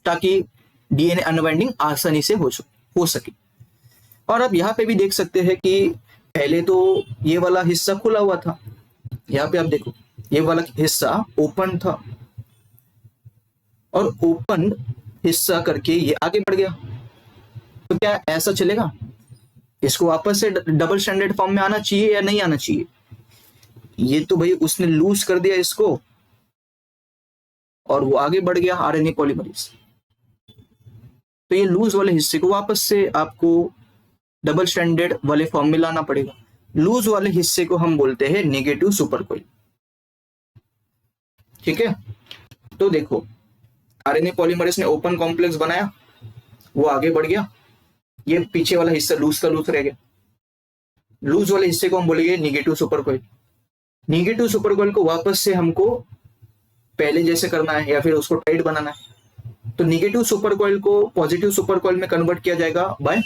ताकि डीएनए अनवाइंडिंग आसानी से हो सके। और अब यहाँ पे भी देख सकते हैं कि पहले तो ये वाला हिस्सा खुला हुआ था, यहाँ पे आप देखो ये वाला हिस्सा ओपन था, और ओपन हिस्सा करके ये आगे बढ़ गया। तो क्या ऐसा चलेगा? इसको वापस से डबल स्टैंडर्ड फॉर्म में आना चाहिए या नहीं आना चाहिए? ये तो भाई उसने लूज कर दिया इसको, और वो आगे बढ़ गया आरएनए पॉलीमरेज। तो ये लूज वाले हिस्से को वापस से आपको डबल स्टैंडर्ड वाले फॉर्म में लाना पड़ेगा। लूज वाले हिस्से को हम बोलते हैं नेगेटिव सुपर कॉइल। ठीक है, तो देखो आरएनए पॉलीमरेज ने ओपन कॉम्प्लेक्स बनाया, वो आगे बढ़ गया, ये पीछे वाला हिस्सा लूज का लूज रह गया। लूज वाले हिस्से को हम बोलेंगे negative super coil. Negative super coil को वापस से हमको पहले जैसे करना है या फिर उसको टाइट बनाना है। तो नेगेटिव सुपर कॉइल को पॉजिटिव सुपर कॉइल में कन्वर्ट किया जाएगा बाय,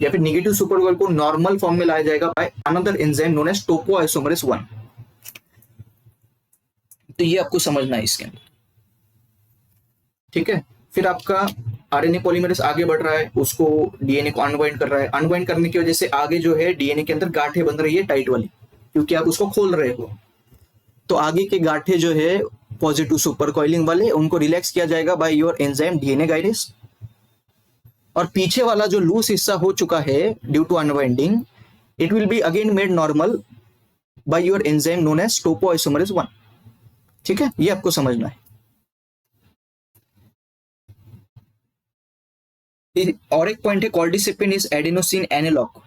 या फिर नेगेटिव सुपर कॉइल को नॉर्मल फॉर्म में लाया जाएगा by another enzyme known as topoisomerase 1। तो ये आपको समझना है इसके अंदर। ठीक है, फिर आपका आरएनए पॉलीमरेज आगे बढ़ रहा है, उसको डीएनए को अनवाइंड कर रहा है। अनवाइंड करने की वजह से आगे जो है डीएनए के अंदर गांठें बन रही है टाइट वाली, क्योंकि आप उसको खोल रहे हो। तो आगे के गांठे जो है पॉजिटिव सुपर कॉइलिंग वाले, उनको रिलैक्स किया जाएगा by your enzyme DNA gyrase. और पीछे वाला जो लूज हिस्सा हो चुका है due to unwinding, it will be again made normal by your enzyme known as topoisomerase 1। ठीक है, ये आपको समझना है। और एक पॉइंट है, cordycepin is adenosine analogue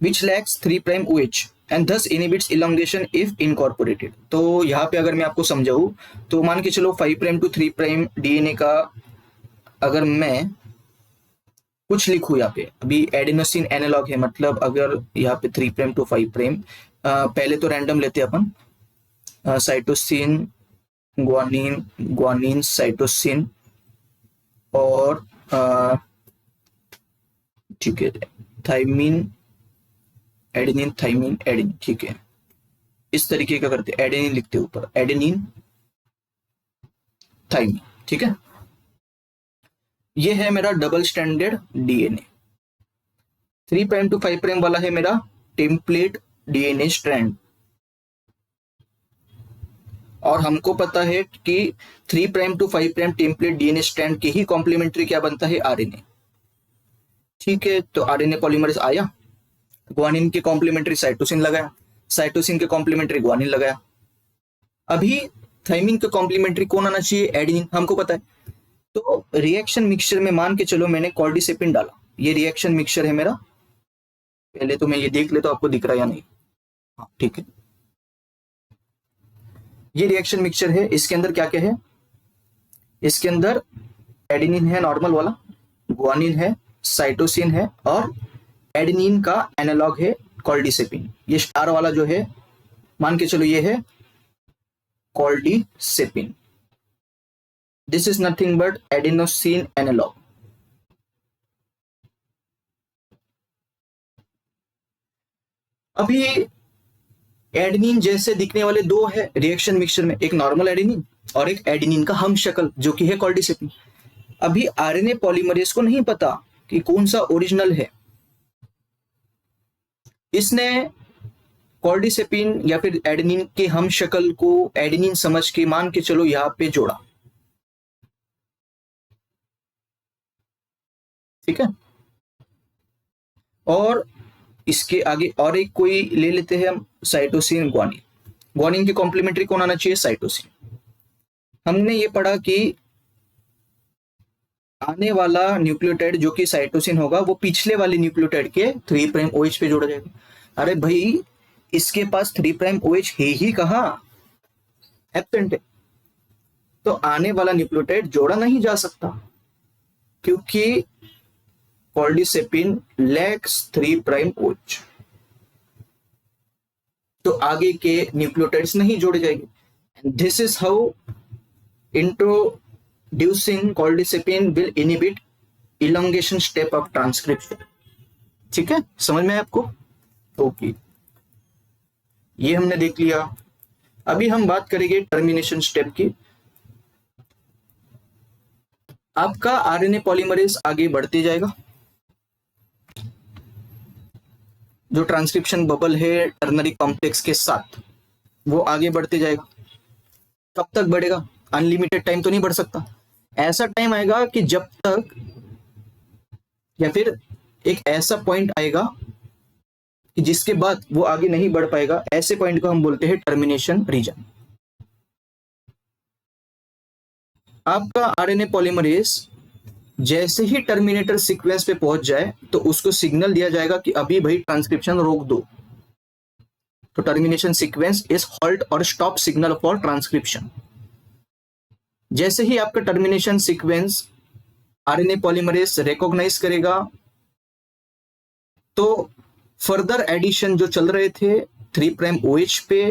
which lacks 3' OH and thus inhibits elongation if incorporated। तो यहाँ पे अगर मैं आपको समझाऊं तो मान के चलो 5' to 3' डीएनए का अगर मैं कुछ लिखूं यहाँ पे, अभी एडेनोसिन एनालॉग है, मतलब अगर यहाँ पे 3' to 5', पहले तो रैंडम लेते हैं अपन, साइटोसिन ग्वानिन ग्वानिन साइटोसिन और ठीक है थाइमिन एडेनिन थाइमिन एडेनिन। ठीक है, इस तरीके का करते, एडेनिन लिखते ऊपर, एडेनिन थाइमिन। ठीक है, ये है मेरा डबल स्टैंडर्ड डीएनए। 3' to 5' वाला है मेरा टेम्पलेट डीएनए स्ट्रैंड। और हमको पता है कि 3' to 5' टेम्पलेट डीएनए स्ट्रैंड के ही कॉम्प्लीमेंट्री क्या बनता है? आरएनए। ठीक है, तो आरएनए पॉलीमरेज आया, ग्वानिन के कॉम्प्लीमेंट्री साइटोसिन लगाया, साइटोसिन के कॉम्प्लीमेंट्री ग्वानिन लगाया। अभी थाइमिन के कॉम्प्लीमेंट्री कौन आना चाहिए? एडेनिन, हमको पता है। तो रिएक्शन मिक्सचर में मान के चलो मैंने कॉर्डिसेपिन डाला, ये रिएक्शन मिक्सचर है मेरा। पहले तो मैं ये देख लेता हूं आपको दिख रहा है या नहीं। हाँ ठीक है, ये रिएक्शन मिक्सचर है, इसके अंदर क्या क्या है, इसके अंदर एडेनिन है नॉर्मल वाला, ग्वानिन है, साइटोसिन है, और एडेनिन का एनालॉग है कॉल्डिसेपिन। ये स्टार वाला जो है मान के चलो ये है cordycepin. This is nothing but adenosine analogue. अभी एडेनिन जैसे दिखने वाले दो है रिएक्शन मिक्सचर में, एक नॉर्मल एडेनिन और एक एडेनिन का हम शक्ल जो कि है कॉल्डिसेपिन। अभी आरएनए पॉलीमरेज को नहीं पता कि कौन सा ओरिजिनल है, इसने कॉल्डिसेपिन या फिर एडेनिन के हम शक्ल को एडेनिन समझ के मान के चलो यहां पे जोड़ा, ठीक है। और इसके आगे और एक कोई ले लेते हैं हम, साइटोसिन ग्वानिन। ग्वानिन की कॉम्प्लीमेंट्री कौन आना चाहिए, साइटोसिन। हमने ये पढ़ा कि आने वाला न्यूक्लियोटाइड जो कि साइटोसिन होगा वो पिछले वाले न्यूक्लियोटाइड के 3 प्राइम OH पे जोड़ा जाएगा। अरे भाई इसके पास 3 प्राइम OH है ही कहां, एब्सेंट है, तो आने वाला न्यूक्लियोटाइड जोड़ा नहीं जा सकता क्योंकि कॉल्डिसेपिन लैक्स 3 प्राइम OH, तो आगे के न्यूक्लियोटाइड्स नहीं जोड़े जाएंगे। This is how introducing cordycepin will inhibit elongation step of transcription. ठीक है, समझ में है आपको? ओके, ये हमने देख लिया। अभी हम बात करेंगे टर्मिनेशन स्टेप की। आपका आरएनए पॉलीमरेज आगे बढ़ते जाएगा, जो ट्रांसक्रिप्शन बबल है टर्नरी कॉम्प्लेक्स के साथ वो आगे बढ़ते जाएगा। कब तक बढ़ेगा? अनलिमिटेड टाइम तो नहीं बढ़ सकता। ऐसा टाइम आएगा कि जब तक, या फिर एक ऐसा पॉइंट आएगा कि जिसके बाद वो आगे नहीं बढ़ पाएगा। ऐसे पॉइंट को हम बोलते हैं टर्मिनेशन रीजन। आपका आरएनए पॉलीमरेज जैसे ही टर्मिनेटर सीक्वेंस पे पहुंच जाए तो उसको सिग्नल दिया जाएगा कि अभी भाई ट्रांसक्रिप्शन रोक दो। तो टर्मिनेशन सीक्वेंस इज हॉल्ट और स्टॉप सिग्नल फॉर ट्रांसक्रिप्शन। जैसे ही आपका termination sequence RNA polymerase recognise करेगा तो फर्दर एडिशन जो चल रहे थे 3 प्राइम OH पे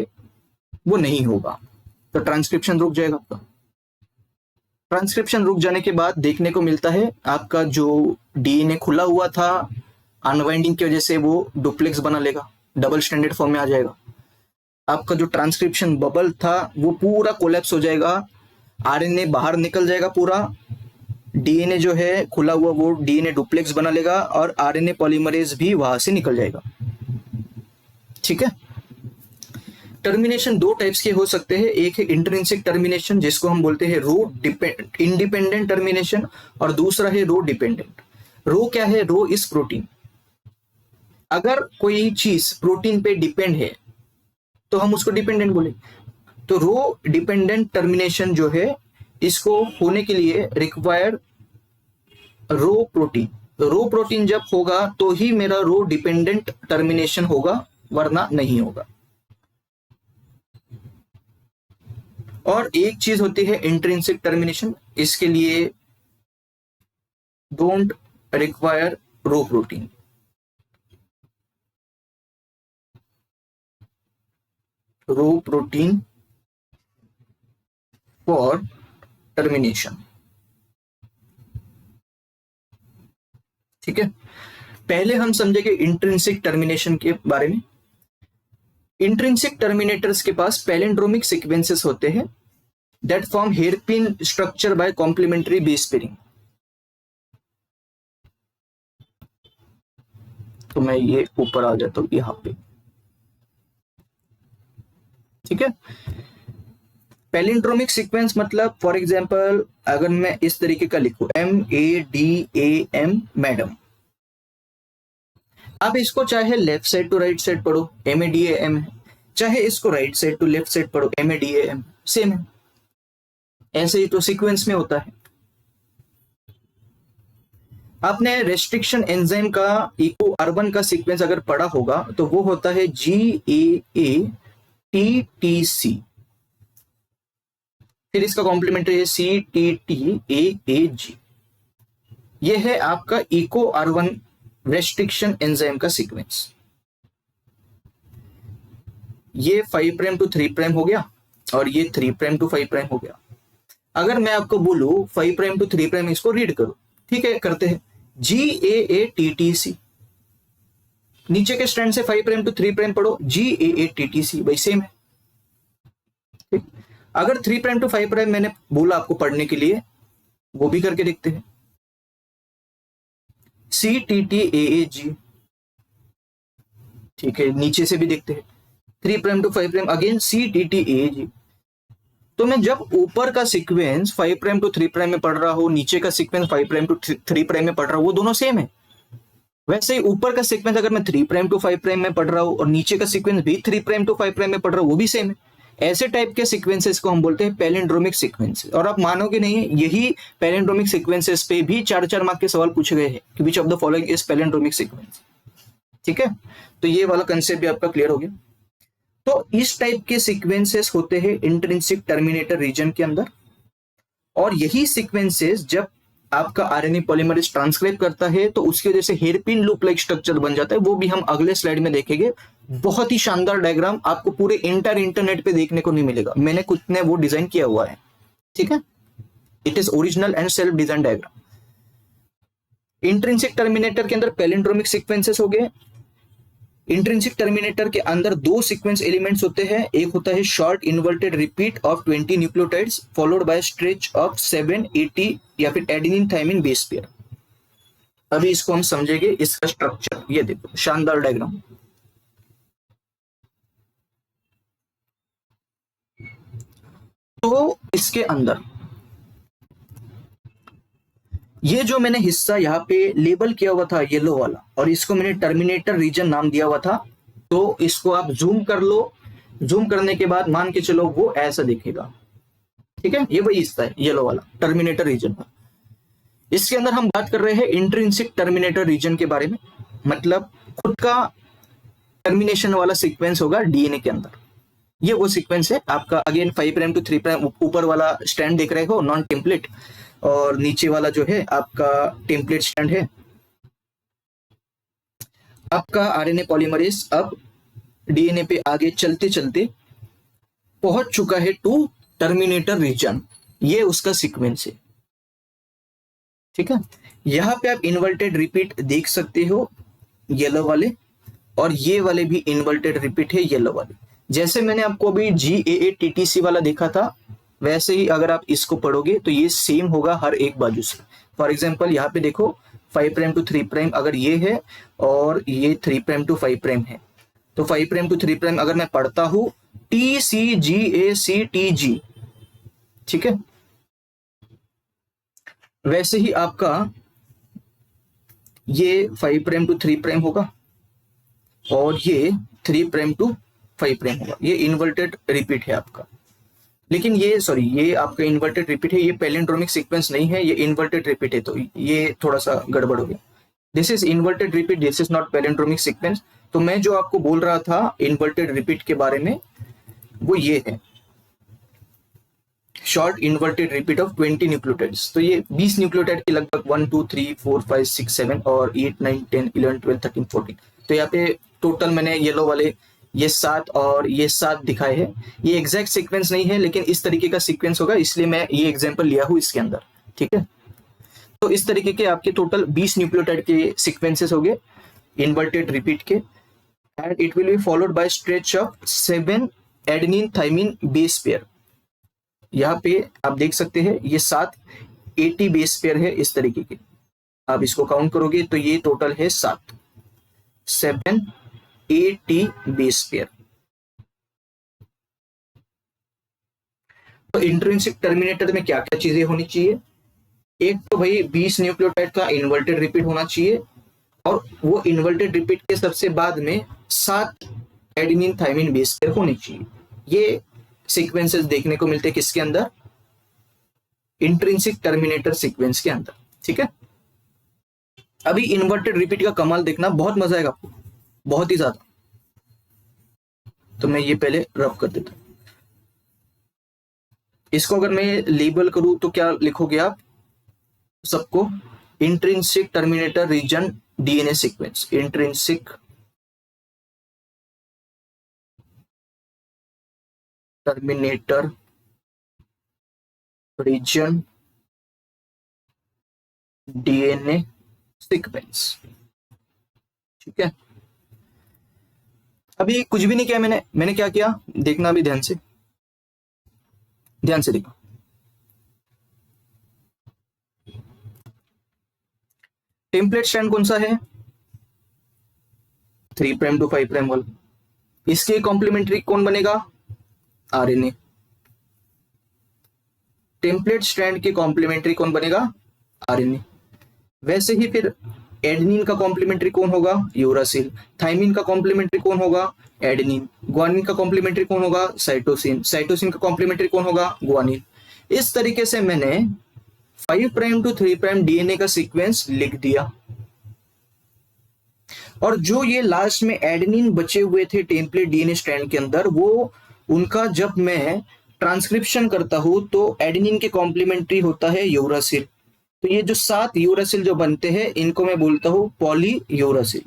वो नहीं होगा, तो ट्रांसक्रिप्शन रुक जाएगा आपका। ट्रांसक्रिप्शन रुक जाने के बाद देखने को मिलता है आपका जो डीएनए खुला हुआ था अनवाइंडिंग की वजह से वो डुप्लेक्स बना लेगा, डबल स्टैंडर्ड फॉर्म में आ जाएगा। आपका जो ट्रांसक्रिप्शन बबल था वो पूरा कोलैप्स हो जाएगा, आरएनए बाहर निकल जाएगा पूरा, डीएनए जो है खुला हुआ वो डीएनए डुप्लेक्स बना लेगा और आरएनए पॉलीमरेज भी वहां से निकल जाएगा। ठीक है, टर्मिनेशन दो टाइप्स के हो सकते हैं। एक है इंट्रिंसिक टर्मिनेशन जिसको हम बोलते हैं रो इंडिपेंडेंट टर्मिनेशन, और दूसरा है रो डिपेंडेंट। रो क्या है? रो इज प्रोटीन। अगर कोई चीज प्रोटीन पे डिपेंड है तो हम उसको डिपेंडेंट बोले। तो रो डिपेंडेंट टर्मिनेशन जो है इसको होने के लिए रिक्वायर रो प्रोटीन। रो प्रोटीन जब होगा तो ही मेरा रो डिपेंडेंट टर्मिनेशन होगा, वरना नहीं होगा। और एक चीज होती है इंट्रिंसिक टर्मिनेशन, इसके लिए don't require row protein. Row protein for termination. ठीक है, पहले हम समझेंगे इंट्रिंसिक टर्मिनेशन के बारे में। इंट्रिंसिक टर्मिनेटर्स के पास पैलिंड्रोमिक सीक्वेंसेस होते हैं that form hairpin structure by complementary base pairing. तो मैं ये ऊपर आ जाता हूं यहां पे। ठीक है, पैलिंड्रोमिक सीक्वेंस मतलब फॉर एग्जांपल अगर मैं इस तरीके का लिखूं MADAM मैडम, आप इसको चाहे left side to right side पढ़ो MADAM है, चाहे इसको right side to left side पढ़ो MADAM, सेम है। ऐसे ही तो सीक्वेंस में होता है। आपने रेस्ट्रिक्शन एंजाइम का इको अर्बन का सीक्वेंस अगर पढ़ा होगा तो वो होता है GAATTC। फिर इसका कॉम्प्लीमेंट्री है CTTAAG। ये है आपका इको R1 रेस्ट्रिक्शन एंजाइम का सीक्वेंस। ये 5 प्राइम टू 3 प्राइम हो गया और ये 3 प्राइम टू 5 प्राइम हो गया। अगर मैं आपको बोलूं 5 प्राइम टू 3 प्राइम इसको रीड करो, ठीक है, करते हैं। GAATTC, नीचे के स्ट्रैंड से 5 प्राइम टू 3 प्राइम पढ़ो, GAATTC, भाई सेम है। ठीक, अगर 3 प्राइम टू 5 प्राइम मैंने बोला आपको पढ़ने के लिए, वो भी करके देखते हैं। CTTAAG, ठीक है, नीचे से भी देखते हैं। 3 प्राइम टू 5 प्राइम अगेन CTTAAG। तो मैं जब ऊपर का सीक्वेंस 5 प्राइम टू 3 प्राइम में पढ़ रहा हूं, नीचे का सीक्वेंस 5 प्राइम टू 3 प्राइम में पढ़ रहा हूं, वो दोनों सेम है। वैसे ही ऊपर का सीक्वेंस अगर मैं 3 प्राइम टू 5 प्राइम में पढ़ रहा हूं और नीचे का सीक्वेंस भी 3 प्राइम टू 5 प्राइम में पढ़ रहा हूं, वो भी सेम है। ऐसे टाइप के सीक्वेंसेस को हम बोलते हैं पैलिंड्रोमिक सीक्वेंसेस। और आप मानोगे नहीं, यही पैलिंड्रोमिक सीक्वेंसेस पे भी 4-4 मार्क के सवाल पूछे गए हैं कि which of the following is palindromic sequence. ठीक है, तो ये वाला कंसेप्ट भी आपका क्लियर हो गया। तो इस टाइप के सीक्वेंसेस होते हैं इंट्रिंसिक टर्मिनेटर रीजन के अंदर, और यही सीक्वेंसेस जब आपका आरएनए पॉलीमरेज ट्रांसक्राइब करता है तो उसकी वजह से हेयरपिन लूप लाइक स्ट्रक्चर बन जाता है। वो भी हम अगले स्लाइड में देखेंगे। बहुत ही शानदार डायग्राम आपको पूरे इंटरनेट पे देखने को नहीं मिलेगा, मैंने कुछ ने वो डिजाइन किया हुआ है। ठीक है, it is original and self design diagram. Intrinsic terminator के अंदर पैलिंड्रोमिक सीक्वेंसेस हो गए। इंट्रिंसिक टर्मिनेटर के अंदर 2 सीक्वेंस एलिमेंट्स होते हैं। एक होता है short inverted repeat of 20 nucleotides followed by stretch of 7 80 या फिर एडेनिन थाइमिन बेस पेयर। अभी इसको हम समझेंगे, इसका स्ट्रक्चर। ये देखो शानदार डायग्राम। तो इसके अंदर ये जो मैंने हिस्सा यहाँ पे लेबल किया हुआ था येलो वाला, और इसको मैंने टर्मिनेटर रीजन नाम दिया हुआ था। तो इसको आप जूम कर लो, जूम करने के बाद मान के चलो वो ऐसा दिखेगा। ठीक है, ये वही हिस्सा है येलो वाला, टर्मिनेटर रीजन का। इसके अंदर हम बात कर रहे हैं इंट्रिंसिक टर्मिनेटर रीजन के बारे में, मतलब खुद का टर्मिनेशन वाला सीक्वेंस होगा डीएनए के अंदर। ये वो सीक्वेंस है आपका। अगेन 5 प्राइम टू 3 प्राइम ऊपर वाला स्टैंड देख रहे हो, नॉन टेम्पलेट, और नीचे वाला जो है आपका टेम्पलेट स्टैंड है। आपका आरएनए पॉलीमरेज अब डीएनए पे आगे चलते चलते पहुंच चुका है टू टर्मिनेटर रीजन। ये उसका सीक्वेंस है। ठीक है, यहां पे आप इन्वर्टेड रिपीट देख सकते हो येलो वाले, और ये वाले भी इन्वर्टेड रिपीट है येलो वाले। जैसे मैंने आपको अभी GAATTC वाला देखा था, वैसे ही अगर आप इसको पढ़ोगे तो ये सेम होगा हर एक बाजू से। फॉर एग्जांपल यहाँ पे देखो 5 प्राइम टू 3 प्राइम अगर ये है और ये 3 प्राइम टू 5 प्राइम है, तो 5 प्राइम टू 3 प्राइम अगर मैं पढ़ता हूं TCGACTG, ठीक है, वैसे ही आपका ये 5 प्राइम टू 3 प्राइम होगा और ये 3 प्राइम टू 5 प्राइम होगा। ये इन्वर्टेड रिपीट है आपका। लेकिन ये सॉरी, ये आपका इन्वर्टेड रिपीट है, ये पैलिंड्रोमिक सीक्वेंस नहीं है, ये इन्वर्टेड रिपीट है। तो ये थोड़ा सा गड़बड़ हो गया। This is inverted repeat, this is not palindromic sequence. तो मैं जो आपको बोल रहा था इन्वर्टेड रिपीट के बारे में, वो ये है short inverted repeat of 20 nucleotides. तो ये 20 न्यूक्लियोटाइड के लगभग 1 2 3 4 5 6 7 और 8 9 10 11 12 13 14। तो यहाँ पे टोटल मैंने येलो वाले ये 7 और ये 7 दिखाए हैं। ये एग्जैक्ट सीक्वेंस नहीं है, लेकिन इस तरीके का सीक्वेंस होगा, इसलिए मैं ये एग्जांपल लिया हूं इसके अंदर। ठीक है, तो इस तरीके के आपके टोटल 20 न्यूक्लियोटाइड के सीक्वेंसेस हो गए इन्वर्टेड रिपीट के, and it will be followed by stretch of 7 adenine thymine base pair. यहाँ पे आप देख सकते हैं ये 7 80 बेस पेयर है इस तरीके के। आप इसको काउंट करोगे तो ये टोटल है 7 80 बेस पेयर। तो इंट्रिंसिक टर्मिनेटर में क्या क्या चीजें होनी चाहिए? एक तो भाई 20 न्यूक्लियोटाइड का इन्वर्टेड रिपीट होना चाहिए, और वो इन्वर्टेड रिपीट के सबसे बाद में 7 एडेनिन थाइमिन बेस पेयर होनी चाहिए। ये सीक्वेंसेस देखने को मिलते हैं किसके अंदर? इंट्रिंसिक टर्मिनेटर सीक्वेंस के अंदर। ठीक है, अभी इन्वर्टेड रिपीट का कमाल देखना, बहुत मजा आएगा आपको, बहुत ही ज्यादा। तो मैं ये पहले रफ कर देता हूं। इसको अगर मैं लेबल करूं तो क्या लिखोगे आप सबको? Intrinsic terminator region DNA sequence, intrinsic terminator region DNA sequence. ठीक है, अभी कुछ भी नहीं किया मैंने क्या किया देखना अभी ध्यान से, ध्यान से देखो। टेम्पलेट स्ट्रैंड कौन सा है? 3 प्राइम टू 5 प्राइम वाला। इसके कॉम्प्लीमेंट्री कौन बनेगा? आरएनए। टेम्पलेट स्ट्रैंड के कॉम्प्लीमेंट्री कौन बनेगा? आरएनए। वैसे ही फिर एडेनिन का कॉम्प्लीमेंट्री कौन होगा? यूरासिल। थाइमिन का कॉम्प्लीमेंट्री कौन होगा? एडेनिन। ग्वानिन का कॉम्प्लीमेंट्री कौन होगा? साइटोसिन। साइटोसिन का कॉम्प्लीमेंट्री कौन होगा? ग्वानिन। इस तरीके से मैंने 5 प्राइम टू 3 प्राइम डीएनए का सीक्वेंस लिख दिया, और जो ये लास्ट में एडेनिन बचे हुए थे टेम्पलेट डीएनए स्ट्रैंड के अंदर, वो उनका जब मैं ट्रांसक्रिप्शन करता हूं तो एडेनिन के कॉम्प्लीमेंट्री होता है यूरासिल। तो ये जो 7 यूरासिल जो बनते हैं इनको मैं बोलता हूं पॉली यूरासिल।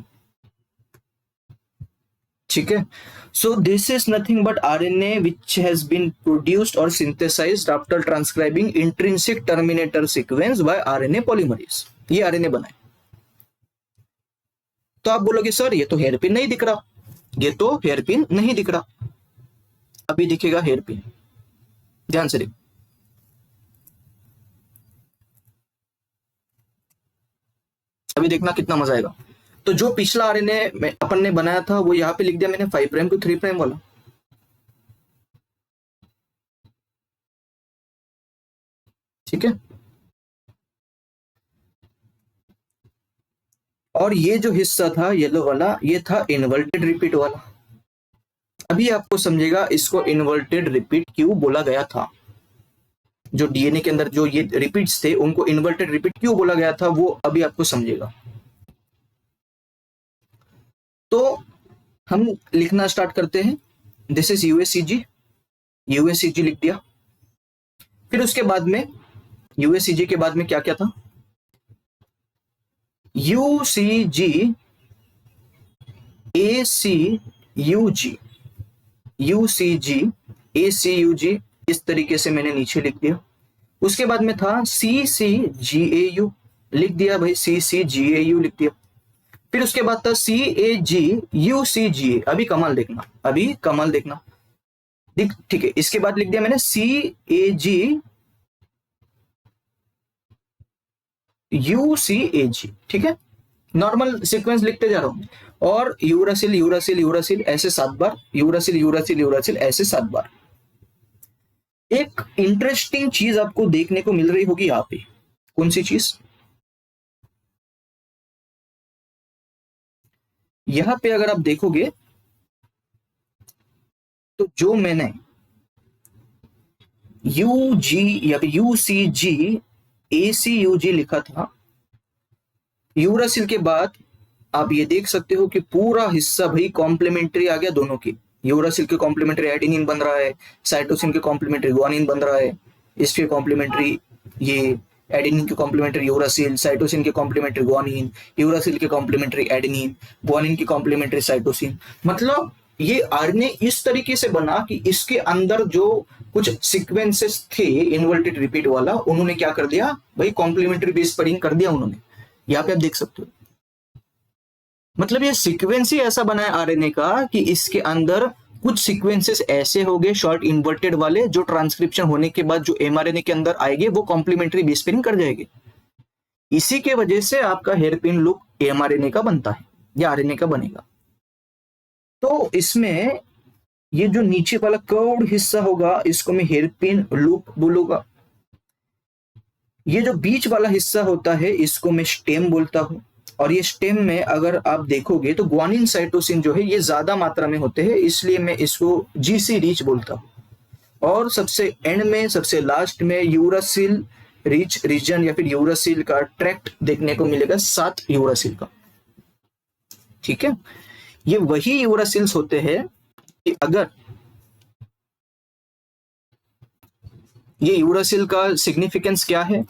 ठीक है, so this is nothing but RNA which has been produced और synthesised after transcribing intrinsic terminator sequence by RNA polymerase. ये आरएनए बना है। तो आप बोलोगे सर ये तो हेयरपिन नहीं दिख रहा, ये तो हेयरपिन नहीं दिख रहा। अभी दिखेगा हेयरपिन, ध्यान से देखो। अभी देखना कितना मजा आएगा। तो जो पिछला आरएनए अपन ने बनाया था वो यहां पे लिख दिया मैंने 5 प्राइम टू 3 प्राइम वाला। ठीक है, और ये जो हिस्सा था येलो वाला ये था इन्वर्टेड रिपीट वाला। अभी आपको समझेगा इसको इन्वर्टेड रिपीट क्यों बोला गया था। जो डीएनए के अंदर जो ये रिपीट्स थे उनको इन्वर्टेड रिपीट क्यों बोला गया था वो अभी आपको समझेगा। तो हम लिखना स्टार्ट करते हैं। दिस इज यूएससीजी, यूएससीजी लिख दिया। फिर उसके बाद में यूएससीजी के बाद में क्या क्या था? यूसीजी, एसीयूजी, यूसीजी, एसीयूजी, इस तरीके से मैंने नीचे लिख दिया। उसके बाद में था सीसीजीएयू, लिख दिया भाई, सीसीजीएयू लिख दिया। फिर उसके बाद था CAGUCGA। अभी कमाल देखना, अभी कमाल देखना। ठीक है, इसके बाद लिख दिया मैंने CAGUCAG। ठीक है, नॉर्मल सीक्वेंस लिखते जा रहा हूं। और यूरासिल यूरासिल यूरासिल ऐसे 7 बार, यूरासिल यूरासिल यूरासिल ऐसे 7 बार। एक इंटरेस्टिंग चीज आपको देखने को मिल रही होगी यहां पे। कौन सी चीज? यहां पे अगर आप देखोगे तो जो मैंने यूजी या फिर यूसीजी एसीयूजी लिखा था, यूरासिल के बाद आप ये देख सकते हो कि पूरा हिस्सा भाई कॉम्प्लीमेंट्री आ गया दोनों की। यूरासिल के कॉम्प्लीमेंट्री एडेनिन बन रहा है, साइटोसिन के कॉम्प्लीमेंट्री ग्वानिन बन रहा है, इसके कॉम्प्लीमेंट्री ये एडेनिन के कॉम्प्लीमेंट्री यूरासिल, साइटोसिन के कॉम्प्लीमेंट्री ग्वानिन, यूरासिल के कॉम्प्लीमेंट्री एडेनिन, ग्वानिन की कॉम्प्लीमेंट्री साइटोसिन। मतलब ये आरएनए इस तरीके से बना कि इसके अंदर जो कुछ सीक्वेंसेस थे इन्वर्टेड रिपीट वाला, उन्होंने क्या कर दिया भाई, कॉम्प्लीमेंट्री बेस पेयरिंग कर दिया उन्होंने। यहाँ पे आप देख सकते हो, मतलब ये सीक्वेंस ही ऐसा बना है आरएनए का कि इसके अंदर कुछ सीक्वेंसेस ऐसे हो गए शॉर्ट इन्वर्टेड वाले, जो ट्रांसक्रिप्शन होने के बाद जो एमआरएनए के अंदर आएंगे वो कॉम्प्लीमेंट्री बेस पेयरिंग कर जाएंगे। इसी के वजह से आपका हेयरपिन लुक एमआरएनए का बनता है या आरएनए का बनेगा। तो इसमें ये जो नीचे वाला कर्व्ड हिस्सा होगा इसको मैं हेयरपिन लूप बोलूंगा। ये जो बीच वाला हिस्सा होता है इसको मैं स्टेम बोलता हूं। और ये स्टेम में अगर आप देखोगे तो ग्वानिन साइटोसिन जो है ये ज्यादा मात्रा में होते हैं, इसलिए मैं इसको जीसी रीच बोलता हूं। और सबसे एंड में, सबसे लास्ट में यूरासिल रीच रीजन या फिर यूरासिल का ट्रैक्ट देखने को मिलेगा 7 यूरासिल का। ठीक है, ये वही यूरासिल्स होते हैं कि अगर ये यूरासिल का सिग्निफिकेंस क्या है?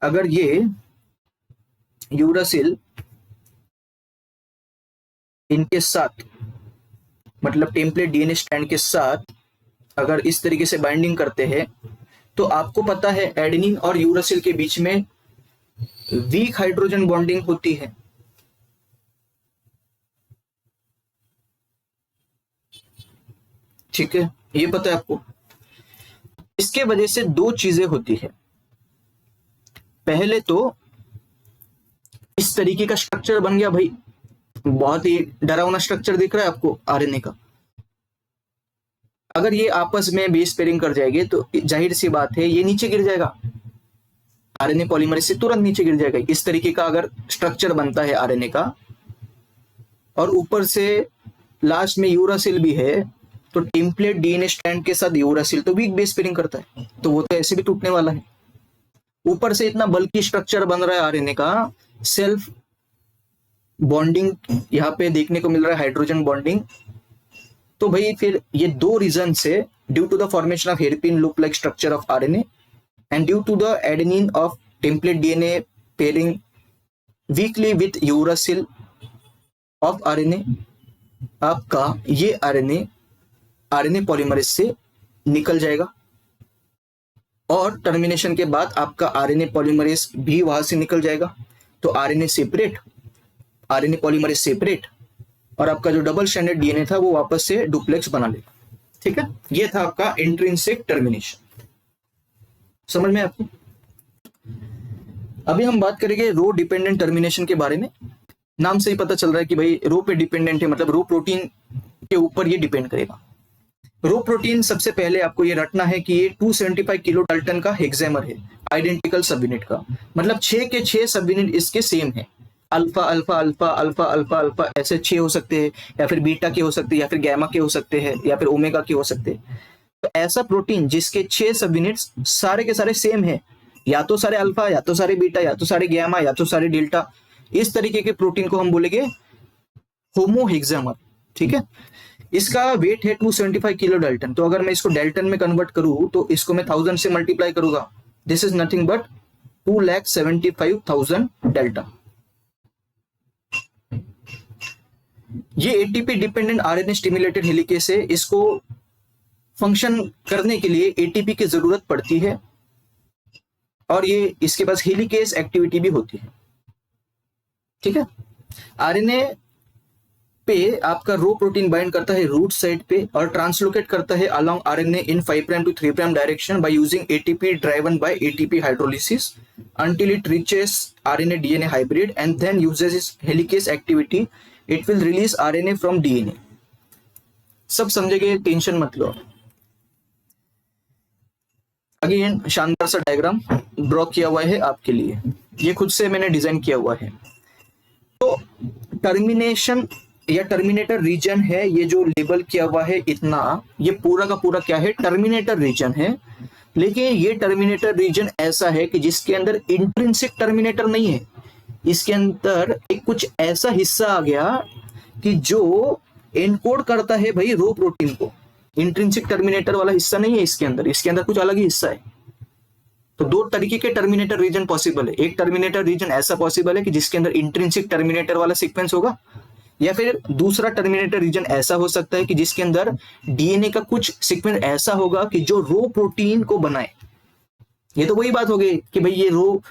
अगर ये यूरासिल इनके साथ मतलब टेम्पलेट डीएनए स्ट्रैंड के साथ अगर इस तरीके से बाइंडिंग करते हैं तो आपको पता है एडेनिन और यूरासिल के बीच में वीक हाइड्रोजन बॉन्डिंग होती है। ठीक है, ये पता है आपको। इसके वजह से दो चीजें होती है। पहले तो इस तरीके का स्ट्रक्चर बन गया भाई, बहुत ही डरावना स्ट्रक्चर दिख रहा है आपको आरएनए का। अगर ये आपस में बेस पेयरिंग कर जाएंगे तो जाहिर सी बात है ये नीचे गिर जाएगा, आरएनए पॉलीमरेज से तुरंत नीचे गिर जाएगा। इस तरीके का अगर स्ट्रक्चर बनता है आरएनए का और ऊपर से लास्ट में यूरासिल भी है तो टेम्पलेट डीएनए स्ट्रैंड के साथ यूरासिल तो वीक बेस पेयरिंग करता है, तो वो तो ऐसे भी टूटने वाला है। ऊपर से इतना बल्कि स्ट्रक्चर बन रहा है आरएनए का, सेल्फ बॉन्डिंग यहाँ पे देखने को मिल रहा है, हाइड्रोजन बॉन्डिंग। तो भाई फिर ये दो रीजन से, due to the formation of hairpin loop like structure of RNA and due to the adenine of template DNA pairing weakly with uracil of RNA, आपका ये आरएनए पॉलीमरेज से निकल जाएगा और टर्मिनेशन के बाद आपका आरएनए पॉलीमरेज भी वहां से निकल जाएगा। तो RNA separate, RNA polymerase separate और आपका जो डबल स्ट्रैंडेड डीएनए था वो वापस से डुप्लेक्स बना लेगा। ठीक है, ये था आपका इंट्रिंसिक टर्मिनेशन। समझ में आपको? अभी हम बात करेंगे रो डिपेंडेंट टर्मिनेशन के बारे में। नाम से ही पता चल रहा है कि भाई रो पे डिपेंडेंट है, मतलब रो प्रोटीन के ऊपर ये डिपेंड करेगा। रो प्रोटीन सबसे पहले आपको ये रटना है कि ये 275 किलो डाल्टन का हेक्सेमर है, आइडेंटिकल सब यूनिट का, मतलब 6 के 6 सब यूनिट इसके सेम है। Alpha alpha alpha alpha alpha alpha ऐसे 6 हो सकते हैं, या फिर बीटा के हो सकते हैं, या फिर गैमा के हो सकते हैं, या फिर ओमेगा के हो सकते हैं। तो ऐसा प्रोटीन जिसके 6 सब यूनिट्स सारे के सारे सेम है, या तो सारे अल्फा, या तो सारे बीटा, या तो सारे गैमा, या तो सारे डेल्टा, इस तरीके के प्रोटीन को हम बोलेंगे होमोहेक्सेमर। ठीक है, इसका वेट है 275 किलो डाल्टन। तो अगर मैं इसको डाल्टन में कन्वर्ट करूं तो इसको मैं 1000 से मल्टीप्लाई करूंगा, this is nothing but 2,75,000 delta. ये ATP dependent RNA stimulated helicase है, इसको फंक्शन करने के लिए एटीपी की जरूरत पड़ती है और ये इसके पास हेलिकेस एक्टिविटी भी होती है। ठीक है, आरएनए पे आपका रो प्रोटीन बाइंड करता है रूट साइड पे और ट्रांसलोकेट करता है along RNA in 5 prime to 3 prime direction by using ATP driven by ATP hydrolysis until it reaches RNA DNA hybrid and then uses its helicase activity. It will release RNA from DNA. सब समझेंगे, tension मत लो। Again शानदार सा diagram draw किया हुआ है आपके लिए, ये खुद से मैंने डिजाइन किया हुआ है। तो टर्मिनेशन या टर्मिनेटर रीजन है, ये जो लेबल किया हुआ है इतना, ये पूरा का पूरा क्या है? टर्मिनेटर रीजन है। लेकिन ये टर्मिनेटर रीजन ऐसा है कि जिसके अंदर इंट्रिंसिक टर्मिनेटर नहीं है, इसके अंदर एक कुछ ऐसा हिस्सा आ गया कि जो एनकोड करता है भाई रो प्रोटीन को। इंट्रिंसिक टर्मिनेटर वाला हिस्सा नहीं है इसके अंदर कुछ अलग ही हिस्सा है। तो दो तरीके के टर्मिनेटर रीजन पॉसिबल है। एक टर्मिनेटर रीजन ऐसा पॉसिबल है कि जिसके अंदर इंट्रिंसिक टर्मिनेटर वाला सीक्वेंस होगा, या फिर दूसरा टर्मिनेटर रीजन ऐसा हो सकता है कि जिसके अंदर डीएनए का कुछ सीक्वेंस ऐसा होगा कि जो रो प्रोटीन को बनाए। ये तो वही बात हो गई कि भाई ये रो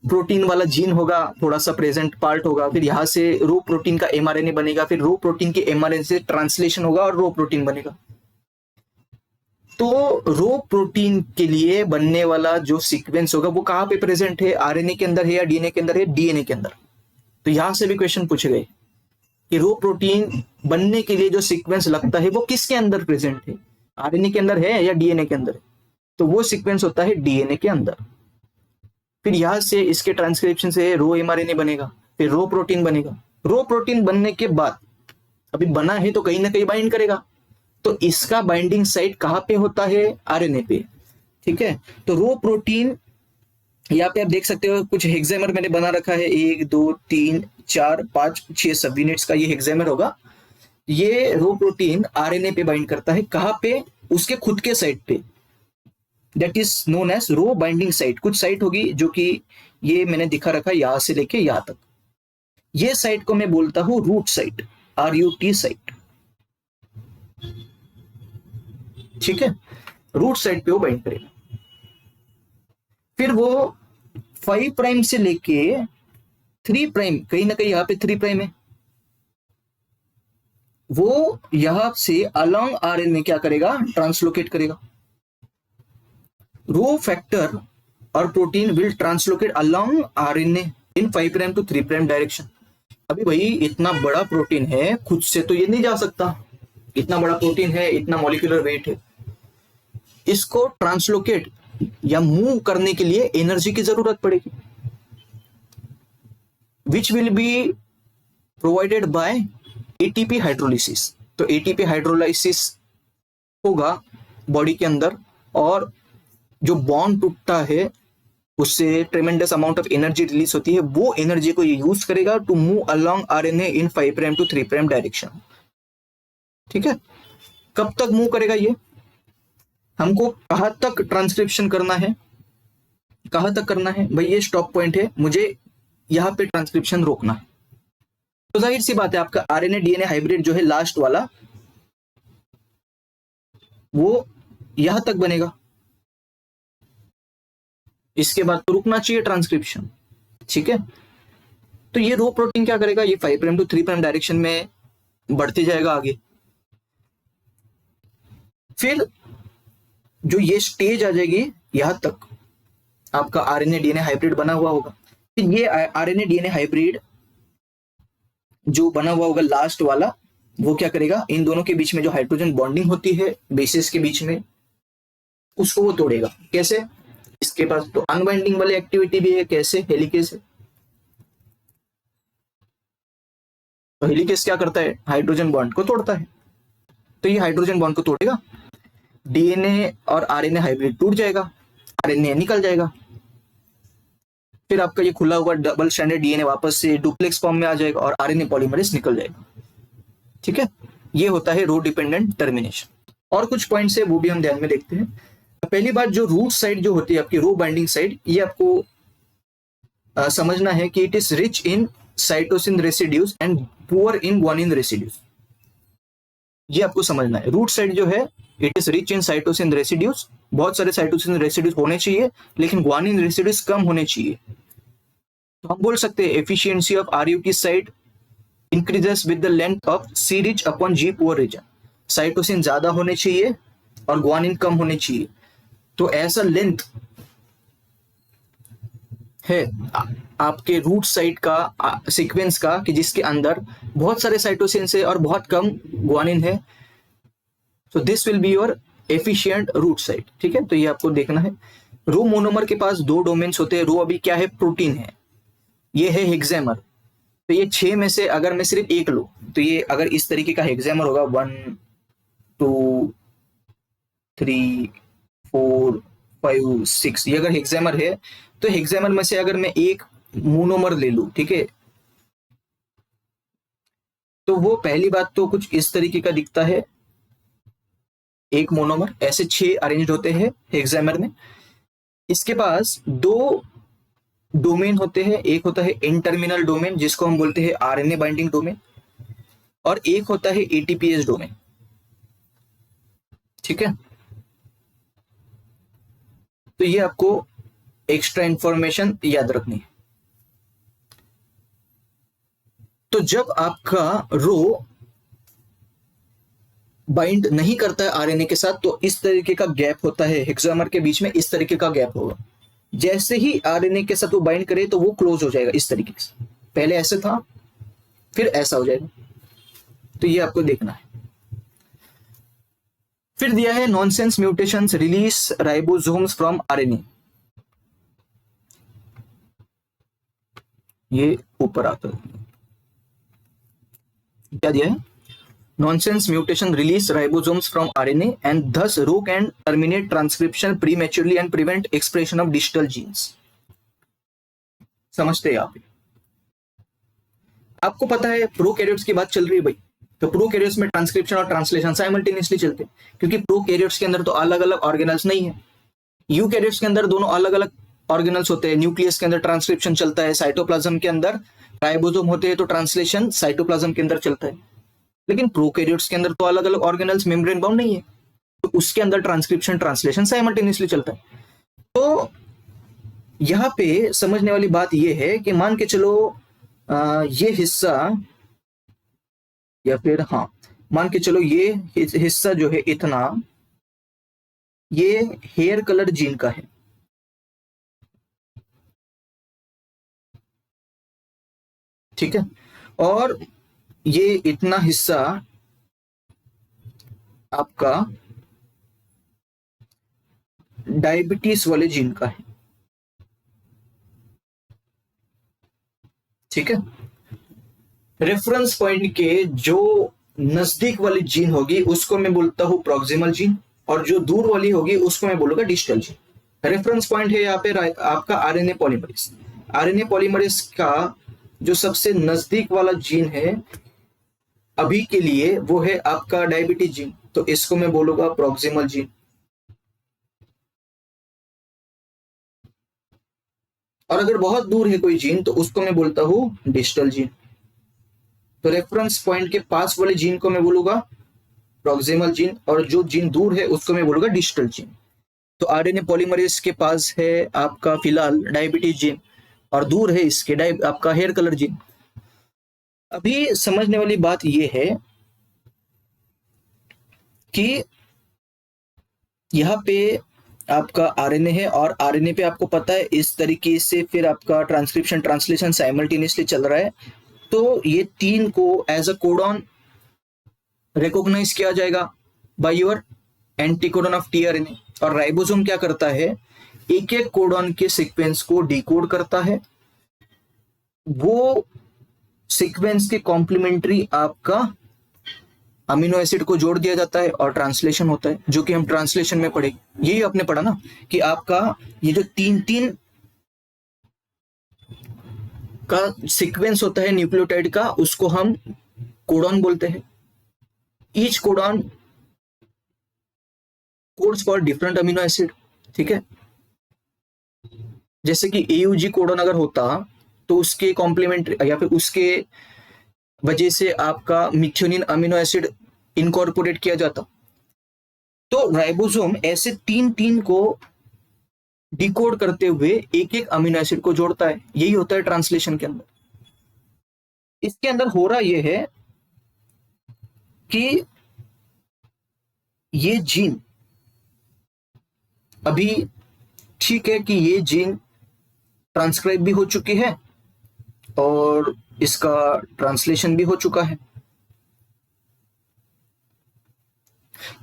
प्रोटीन वाला जीन होगा, थोड़ा सा प्रेजेंट पार्ट होगा, फिर यहां से रो प्रोटीन का एमआरएनए बनेगा, फिर रो प्रोटीन के एमआरएनए से ट्रांसलेशन होगा और रो प्रोटीन बनेगा। तो रो प्रोटीन के लिए बनने वाला जो सीक्वेंस होगा वो कहां पे प्रेजेंट है? आरएनए के अंदर है या डीएनए के अंदर है? डीएनए के अंदर। तो यहां से भी क्वेश्चन पूछे गए कि रो प्रोटीन बनने के लिए जो सीक्वेंस लगता है वो किसके अंदर प्रेजेंट है? आरएनए के अंदर है या डीएनए के अंदर है? तो वो सीक्वेंस होता है डीएनए के अंदर। फिर यहां से इसके ट्रांसक्रिप्शन से रो एमआरएनए बनेगा, फिर रो प्रोटीन बनेगा। रो प्रोटीन बनने के बाद अभी बना है तो कहीं ना कहीं बाइंड करेगा, तो इसका बाइंडिंग साइट कहां पे होता है? आरएनए पे। ठीक है, तो रो प्रोटीन यहाँ पे आप देख सकते हो कुछ हेक्सेमर मैंने बना रखा है, 1 2 3 4 5 6 सब यूनिट्स का ये हेक्सेमर होगा। ये रो प्रोटीन आरएनए पे बाइंड करता है, कहां पे? उसके खुद के साइट पे। That is known as rho binding site. कुछ साइट होगी जो कि ये मैंने दिखा रखा है यहां से लेके यहां तक, ये साइट को मैं बोलता हूं रूट साइट, RUT साइट। ठीक है, रूट साइट पे वो बाइंड करेगा। फिर वो 5 प्राइम से लेके 3 प्राइम, कहीं ना कहीं यहां पे 3 प्राइम है, वो यहां से अलोंग RNA क्या करेगा, ट्रांसलोकेट करेगा। रो फैक्टर और protein will translocate along RNA in 5 prime to 3 prime direction. अभी भाई इतना बड़ा प्रोटीन है, खुद से तो ये नहीं जा सकता, इतना बड़ा प्रोटीन है, इतना मॉलिक्यूलर वेट है, इसको ट्रांसलोकेट या मूव करने के लिए एनर्जी की जरूरत पड़ेगी, which will be provided by ATP hydrolysis. तो ATP हाइड्रोलाइसिस होगा बॉडी के अंदर, और जो बॉन्ड टूटता है उससे tremendous amount of energy release होती है, वो एनर्जी को ये यूज करेगा to move along RNA in 5 prime to 3 prime direction. ठीक है, कब तक मूव करेगा ये, हमको कहां तक ट्रांसक्रिप्शन करना है, कहां तक करना है भाई, ये स्टॉप पॉइंट है, मुझे यहां पे ट्रांसक्रिप्शन रोकना है। तो जाहिर सी बात है आपका RNA DNA हाइब्रिड जो है लास्ट वाला, वो यहां तक बनेगा, इसके बाद तो रुकना चाहिए ट्रांसक्रिप्शन। ठीक है, तो ये रो प्रोटीन क्या करेगा, ये 5 प्राइम टू 3 प्राइम डायरेक्शन में बढ़ते जाएगा आगे। फिर जो ये स्टेज आ जाएगी यहां तक आपका RNA DNA हाइब्रिड बना हुआ होगा। फिर ये RNA DNA हाइब्रिड जो बना हुआ होगा लास्ट वाला, वो क्या करेगा, इन दोनों के बीच में जो हाइड्रोजन बॉन्डिंग होती है बेसिस के बीच में, उसको वो तोड़ेगा। कैसे, इसके पास तो अनबाइंडिंग वाली एक्टिविटी भी है, कैसे, हेलिकेज है। तो हेलिकेज क्या करता है, हाइड्रोजन बॉन्ड को तोड़ता है, तो ये हाइड्रोजन बॉन्ड को तोड़ेगा, DNA और RNA हाइब्रिड टूट जाएगा, RNA निकल जाएगा, फिर आपका ये खुला हुआ डबल स्ट्रैंडेड DNA वापस से डुप्लेक्स फॉर्म में आ जाएगा और RNA पॉलीमरेज निकल जाएगा। ठीक है, ये होता है रो डिपेंडेंट टर्मिनेशन। और कुछ पॉइंट्स है वो भी हम ध्यान में देखते हैं। पहली बात, जो रूट साइड जो होती है आपकी रो बाइंडिंग साइड, ये आपको समझना है कि it is rich in cytosine residues and poor in guanine residues. ये आपको समझना है, रूट साइड जो है it is rich in cytosine residues, बहुत सारे साइटोसिन रेसिड्यूज होने चाहिए, लेकिन ग्वानिन रेसिड्यूज कम होने चाहिए। तो हम बोल सकते हैं efficiency of RUT site increases with the length of C rich upon G poor region. Cytosine ज्यादा होने चाहिए और ग्वानिन कम होने चाहिए, तो ऐसा लेंथ है आपके रूट साइट का सीक्वेंस का कि जिसके अंदर बहुत सारे साइटोसिन है और बहुत कम ग्वानिन है। So this will be your efficient rut site. ठीक है, तो ये आपको देखना है। रो मोनोमर के पास 2 डोमेन्स होते हैं। रो अभी क्या है, प्रोटीन है, ये है हेक्सेमर। तो ये 6 में से अगर मैं सिर्फ एक लूं, तो ये अगर इस तरीके का हेक्सेमर होगा 1 2 3 4 5 6, ये अगर हेक्सेमर है, तो हेक्सेमर में से अगर मैं एक मोनोमर ले लूं, ठीक है, तो वो पहली बात तो कुछ इस तरीके का दिखता है, एक मोनोमर। ऐसे 6 अरेंज्ड होते हैं हेक्सेमर में। इसके पास 2 डोमेन होते हैं, एक होता है एन टर्मिनल डोमेन जिसको हम बोलते हैं RNA बाइंडिंग डोमेन, और एक होता है ATPase डोमेन। ठीक है, तो ये आपको एक्स्ट्रा इंफॉर्मेशन याद रखनी है। तो जब आपका रो बाइंड नहीं करता है RNA के साथ, तो इस तरीके का गैप होता है हेक्सेमर के बीच में, इस तरीके का गैप होगा। जैसे ही RNA के साथ वो बाइंड करे तो वो क्लोज हो जाएगा इस तरीके से, पहले ऐसे था फिर ऐसा हो जाएगा। तो ये आपको देखना है। फिर दिया है nonsense mutations release ribosomes from RNA। ये ऊपर आता है, क्या दिया है, nonsense mutation release ribosomes from RNA and thus rho can terminate transcription prematurely and prevent expression of digital genes. समझते हैं आप? आपको पता है प्रोकैरियोट्स की बात चल रही है भाई, तो प्रोकैरियोट्स में ट्रांसक्रिप्शन और ट्रांसलेशन साइमल्टेनियसली चलते हैं, क्योंकि प्रोकैरियोट्स के अंदर तो अलग अलग ऑर्गेनल्स नहीं है, यूकैरियोट्स के अंदर दोनों अलग अलग ऑर्गेनल्स होते हैं। न्यूक्लियस के अंदर ट्रांसक्रिप्शन चलता है, साइटोप्लाज्म के अंदर राइबोसोम होते हैं तो ट्रांसलेशन साइटोप्लाज्म के अंदर चलता है। लेकिन प्रोकैरियोट्स के अंदर तो अलग अलग ऑर्गेनल्स, मेम्ब्रेन बाउंड नहीं है, तो उसके अंदर ट्रांसक्रिप्शन ट्रांसलेशन साइमल्टेनियसली चलता है। तो यहाँ पे समझने वाली बात यह है कि मान के चलो ये हिस्सा, या फिर हाँ मान के चलो ये हिस्सा जो है इतना, ये हेयर कलर जीन का है, ठीक है, और ये इतना हिस्सा आपका डायबिटीज वाले जीन का है, ठीक है। रेफरेंस पॉइंट के जो नजदीक वाली जीन होगी उसको मैं बोलता हूं प्रॉक्सिमल जीन, और जो दूर वाली होगी उसको मैं बोलूंगा डिस्टल जीन। रेफरेंस पॉइंट है यहाँ पे आपका आरएनए पॉलीमरेज। आरएनए पॉलीमरेज का जो सबसे नजदीक वाला जीन है अभी के लिए वो है आपका डायबिटीज जीन, तो इसको मैं बोलूंगा प्रॉक्सिमल जीन। और अगर बहुत दूर है कोई जीन तो उसको मैं बोलता हूं डिस्टल जीन। तो रेफरेंस पॉइंट के पास वाले जीन को मैं बोलूंगा प्रॉक्सिमल जीन, और जो जीन दूर है उसको मैं बोलूंगा डिस्टल जीन। तो आरएनए पॉलीमरेज के पास है आपका फिलहाल डायबिटीज जीन, और दूर है इसके आपका हेयर कलर जीन। अभी समझने वाली बात यह है कि यहाँ पे आपका आरएनए है, और आरएनए पे आपको पता है इस तरीके से फिर आपका ट्रांसक्रिप्शन ट्रांसलेशन साइमल्टेनियसली चल रहा है। तो ये तीन को एज अ कोडॉन रिकॉग्नाइज किया जाएगा by your anticodon of tRNA. और राइबोसोम क्या करता है, एक एक कोडॉन के सीक्वेंस को डिकोड करता है, वो सीक्वेंस के कॉम्प्लीमेंट्री आपका अमीनो एसिड को जोड़ दिया जाता है और ट्रांसलेशन होता है, जो कि हम ट्रांसलेशन में पढ़ेंगे। यही आपने पढ़ा ना कि आपका ये जो तीन तीन का सीक्वेंस होता है न्यूक्लियोटाइड का, उसको हम कोडॉन बोलते हैं। Each codon codes for different amino acid, ठीक है। जैसे कि एयूजी कोडॉन अगर होता तो उसके कॉम्प्लीमेंट्री या फिर उसके वजह से आपका मिथ्योनिन अमीनो एसिड इनकॉर्पोरेट किया जाता। तो राइबोसोम ऐसे तीन तीन को डिकोड करते हुए एक एक अमीनो एसिड को जोड़ता है। यही होता है ट्रांसलेशन के अंदर। इसके अंदर हो रहा यह है कि ये जीन अभी ठीक है कि ये जीन ट्रांसक्राइब भी हो चुकी है और इसका ट्रांसलेशन भी हो चुका है।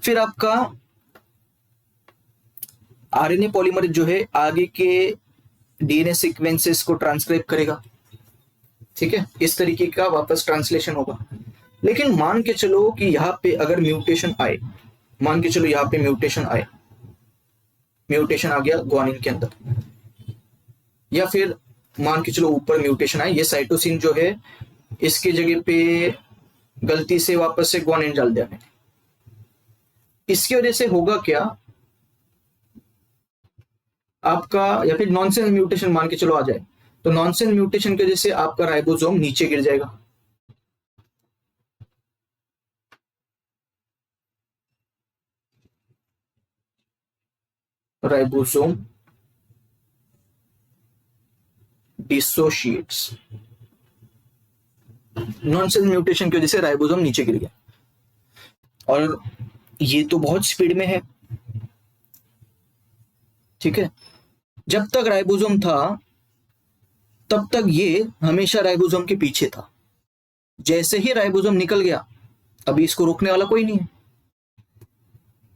फिर आपका आरएनए पॉलीमरेज जो है आगे के डीएनए सीक्वेंसेस को ट्रांसक्राइब करेगा, ठीक है। इस तरीके का वापस ट्रांसलेशन होगा। लेकिन मान के चलो कि यहां पे अगर म्यूटेशन आए, मान के चलो यहां पे म्यूटेशन आए, म्यूटेशन आ गया ग्वानिन के अंदर, या फिर मान के चलो ऊपर म्यूटेशन आए, ये साइटोसिन जो है इसके जगह पे गलती से वापस से ग्वानिन डाल दिया मैंने। इसकी वजह से होगा क्या आपका, या फिर नॉनसेंस म्यूटेशन मान के चलो आ जाए, तो नॉनसेंस म्यूटेशन की वजह से आपका राइबोसोम नीचे गिर जाएगा। राइबोसोम डिसोशिएट्स, नॉनसेंस म्यूटेशन की वजह से राइबोसोम नीचे गिर गया, और ये तो बहुत स्पीड में है, ठीक है। जब तक राइबोसोम था तब तक ये हमेशा राइबोसोम के पीछे था। जैसे ही राइबोसोम निकल गया, अभी इसको रोकने वाला कोई नहीं है।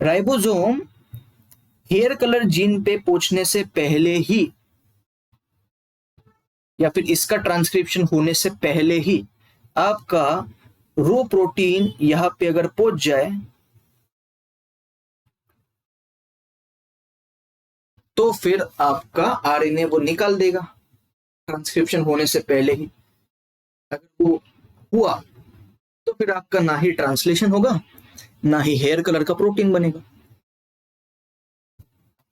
राइबोसोम हेयर कलर जीन पे पहुंचने से पहले ही, या फिर इसका ट्रांसक्रिप्शन होने से पहले ही आपका रो प्रोटीन यहां पे अगर पहुंच जाए तो फिर आपका आरएनए वो निकाल देगा ट्रांसक्रिप्शन होने से पहले ही। अगर वो हुआ तो फिर आपका ना ही ट्रांसलेशन होगा, ना ही हेयर कलर का प्रोटीन बनेगा।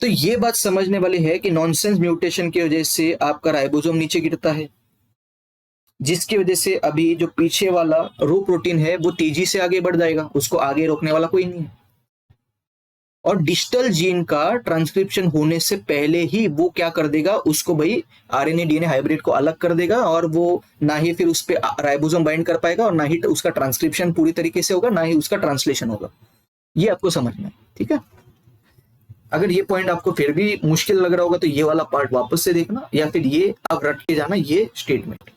तो ये बात समझने वाली है कि नॉनसेंस म्यूटेशन की वजह से आपका राइबोसोम नीचे गिरता है, जिसकी वजह से अभी जो पीछे वाला रो प्रोटीन है वो तेजी से आगे बढ़ जाएगा, उसको आगे रोकने वाला कोई नहीं है। और डिजिटल जीन का ट्रांसक्रिप्शन होने से पहले ही वो क्या कर देगा, उसको भाई आरएनए डीएनए हाइब्रिड को अलग कर देगा, और वो ना ही फिर उस पर राइबोसोम बाइंड कर पाएगा, और ना ही उसका ट्रांसक्रिप्शन पूरी तरीके से होगा, ना ही उसका ट्रांसलेशन होगा। ये आपको समझना है, ठीक है। अगर ये पॉइंट आपको फिर भी मुश्किल लग रहा होगा तो ये वाला पार्ट वापस से देखना, या फिर ये आप रट के जाना ये स्टेटमेंट।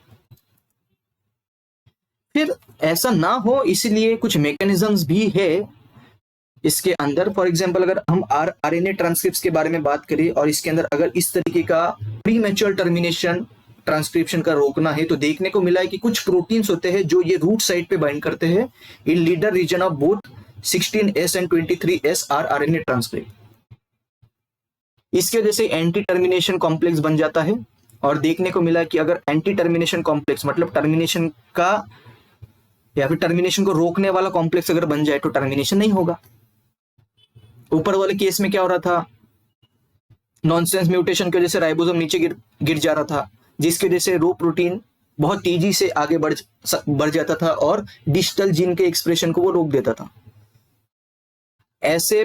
फिर ऐसा ना हो इसलिए कुछ मैकेनिज्म्स भी है इसके अंदर। फॉर एग्जांपल अगर हम आरएनए ट्रांसक्रिप्ट्स के बारे में बात करें और इसके अंदर अगर इस तरीके का प्रीमैच्योर टर्मिनेशन ट्रांसक्रिप्शन का रोकना है, तो देखने को मिला है कि कुछ प्रोटीन्स होते हैं जो ये रूट साइड पे बाइंड करते हैं in leader region of both 16S and 23S RNA transcript. इसकी वजह से एंटी टर्मिनेशन कॉम्प्लेक्स बन जाता है, और देखने को मिला कि अगर एंटी टर्मिनेशन कॉम्प्लेक्स मतलब टर्मिनेशन का या फिर टर्मिनेशन को रोकने वाला कॉम्प्लेक्स अगर बन जाए तो टर्मिनेशन नहीं होगा। ऊपर वाले केस में क्या हो रहा था, नॉनसेंस म्यूटेशन की वजह से राइबोसोम नीचे गिर जा रहा था, जिसकी वजह से रो प्रोटीन बहुत तेजी से आगे बढ़ जाता था और डिजिटल जीन के एक्सप्रेशन को वो रोक देता था। ऐसे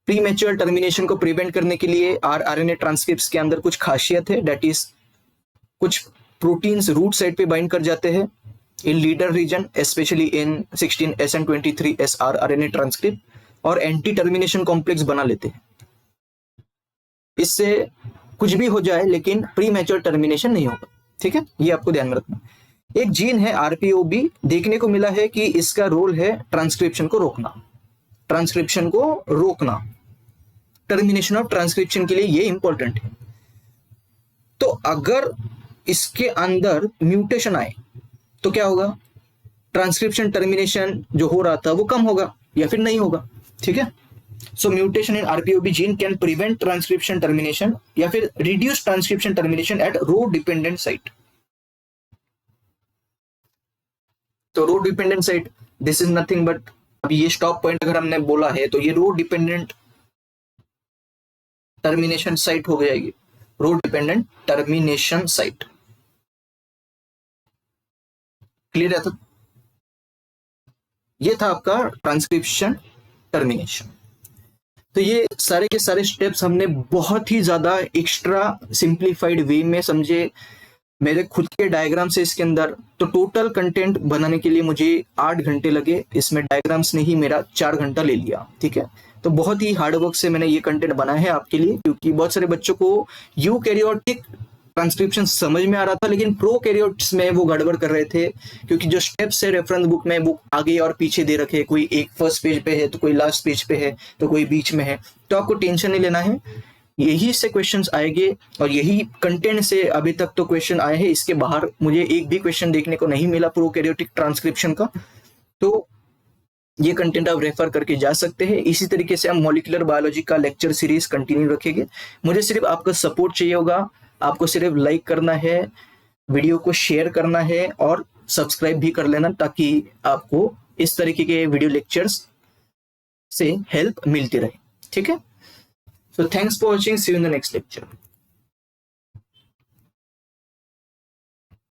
प्रीमैच्योर टर्मिनेशन को प्रिवेंट करने के लिए आरएनए ट्रांसक्रिप्ट्स के अंदर कुछ खासियत है, दैट इज कुछ प्रोटीन्स रूट साइड पे बाइंड कर जाते हैं in leader region, specially in 16S and 23S RNA transcript, और एंटी टर्मिनेशन कॉम्प्लेक्स बना लेते हैं। इससे कुछ भी हो जाए लेकिन प्रीमैच्योर टर्मिनेशन नहीं होगा, ठीक है, ये आपको ध्यान में रखना। एक जीन है RPOB, देखने को मिला है कि इसका रोल है ट्रांसक्रिप्शन को रोकना, ट्रांसक्रिप्शन को रोकना, टर्मिनेशन ऑफ ट्रांसक्रिप्शन के लिए ये इंपॉर्टेंट है। तो अगर इसके अंदर म्यूटेशन आए तो क्या होगा, ट्रांसक्रिप्शन टर्मिनेशन जो हो रहा था वो कम होगा या फिर नहीं होगा, ठीक है। So mutation in RPOB gene can prevent transcription termination या फिर reduce transcription termination at rho dependent site. तो rho dependent site this is nothing but, अभी ये स्टॉप पॉइंट अगर हमने बोला है तो ये रो डिपेंडेंट टर्मिनेशन साइट हो जाएगी, रो डिपेंडेंट टर्मिनेशन साइट। क्लियर है? तो ये था आपका ट्रांसक्रिप्शन टर्मिनेशन। तो ये सारे के सारे स्टेप्स हमने बहुत ही ज्यादा एक्स्ट्रा सिंप्लीफाइड वे में समझे, मेरे खुद के डायग्राम से इसके अंदर। तो टोटल कंटेंट बनाने के लिए मुझे 8 घंटे लगे, इसमें डायग्राम्स ने ही मेरा 4 घंटा ले लिया, ठीक है। तो बहुत ही हार्डवर्क से मैंने ये कंटेंट बनाया है आपके लिए, क्योंकि बहुत सारे बच्चों को यूकैरियोटिक ट्रांसक्रिप्शन समझ में आ रहा था लेकिन प्रोकैरियोट्स में वो गड़बड़ कर रहे थे, क्योंकि जो स्टेप्स है रेफरेंस बुक में वो आगे और पीछे दे रखे, कोई एक फर्स्ट पेज पे है तो कोई लास्ट पेज पे है तो कोई बीच में है। तो आपको टेंशन नहीं लेना है, यही से क्वेश्चंस आएंगे और यही कंटेंट से अभी तक तो क्वेश्चन आए हैं, इसके बाहर मुझे एक भी क्वेश्चन देखने को नहीं मिला प्रोकैरियोटिक ट्रांसक्रिप्शन का। तो ये कंटेंट आप रेफर करके जा सकते हैं। इसी तरीके से हम मॉलिक्यूलर बायोलॉजी का लेक्चर सीरीज कंटिन्यू रखेंगे। मुझे सिर्फ आपका सपोर्ट चाहिए होगा, आपको सिर्फ लाइक करना है, वीडियो को शेयर करना है और सब्सक्राइब भी कर लेना, ताकि आपको इस तरीके के वीडियो लेक्चर्स से हेल्प मिलती रहे, ठीक है। So thanks for watching. See you in the next lecture.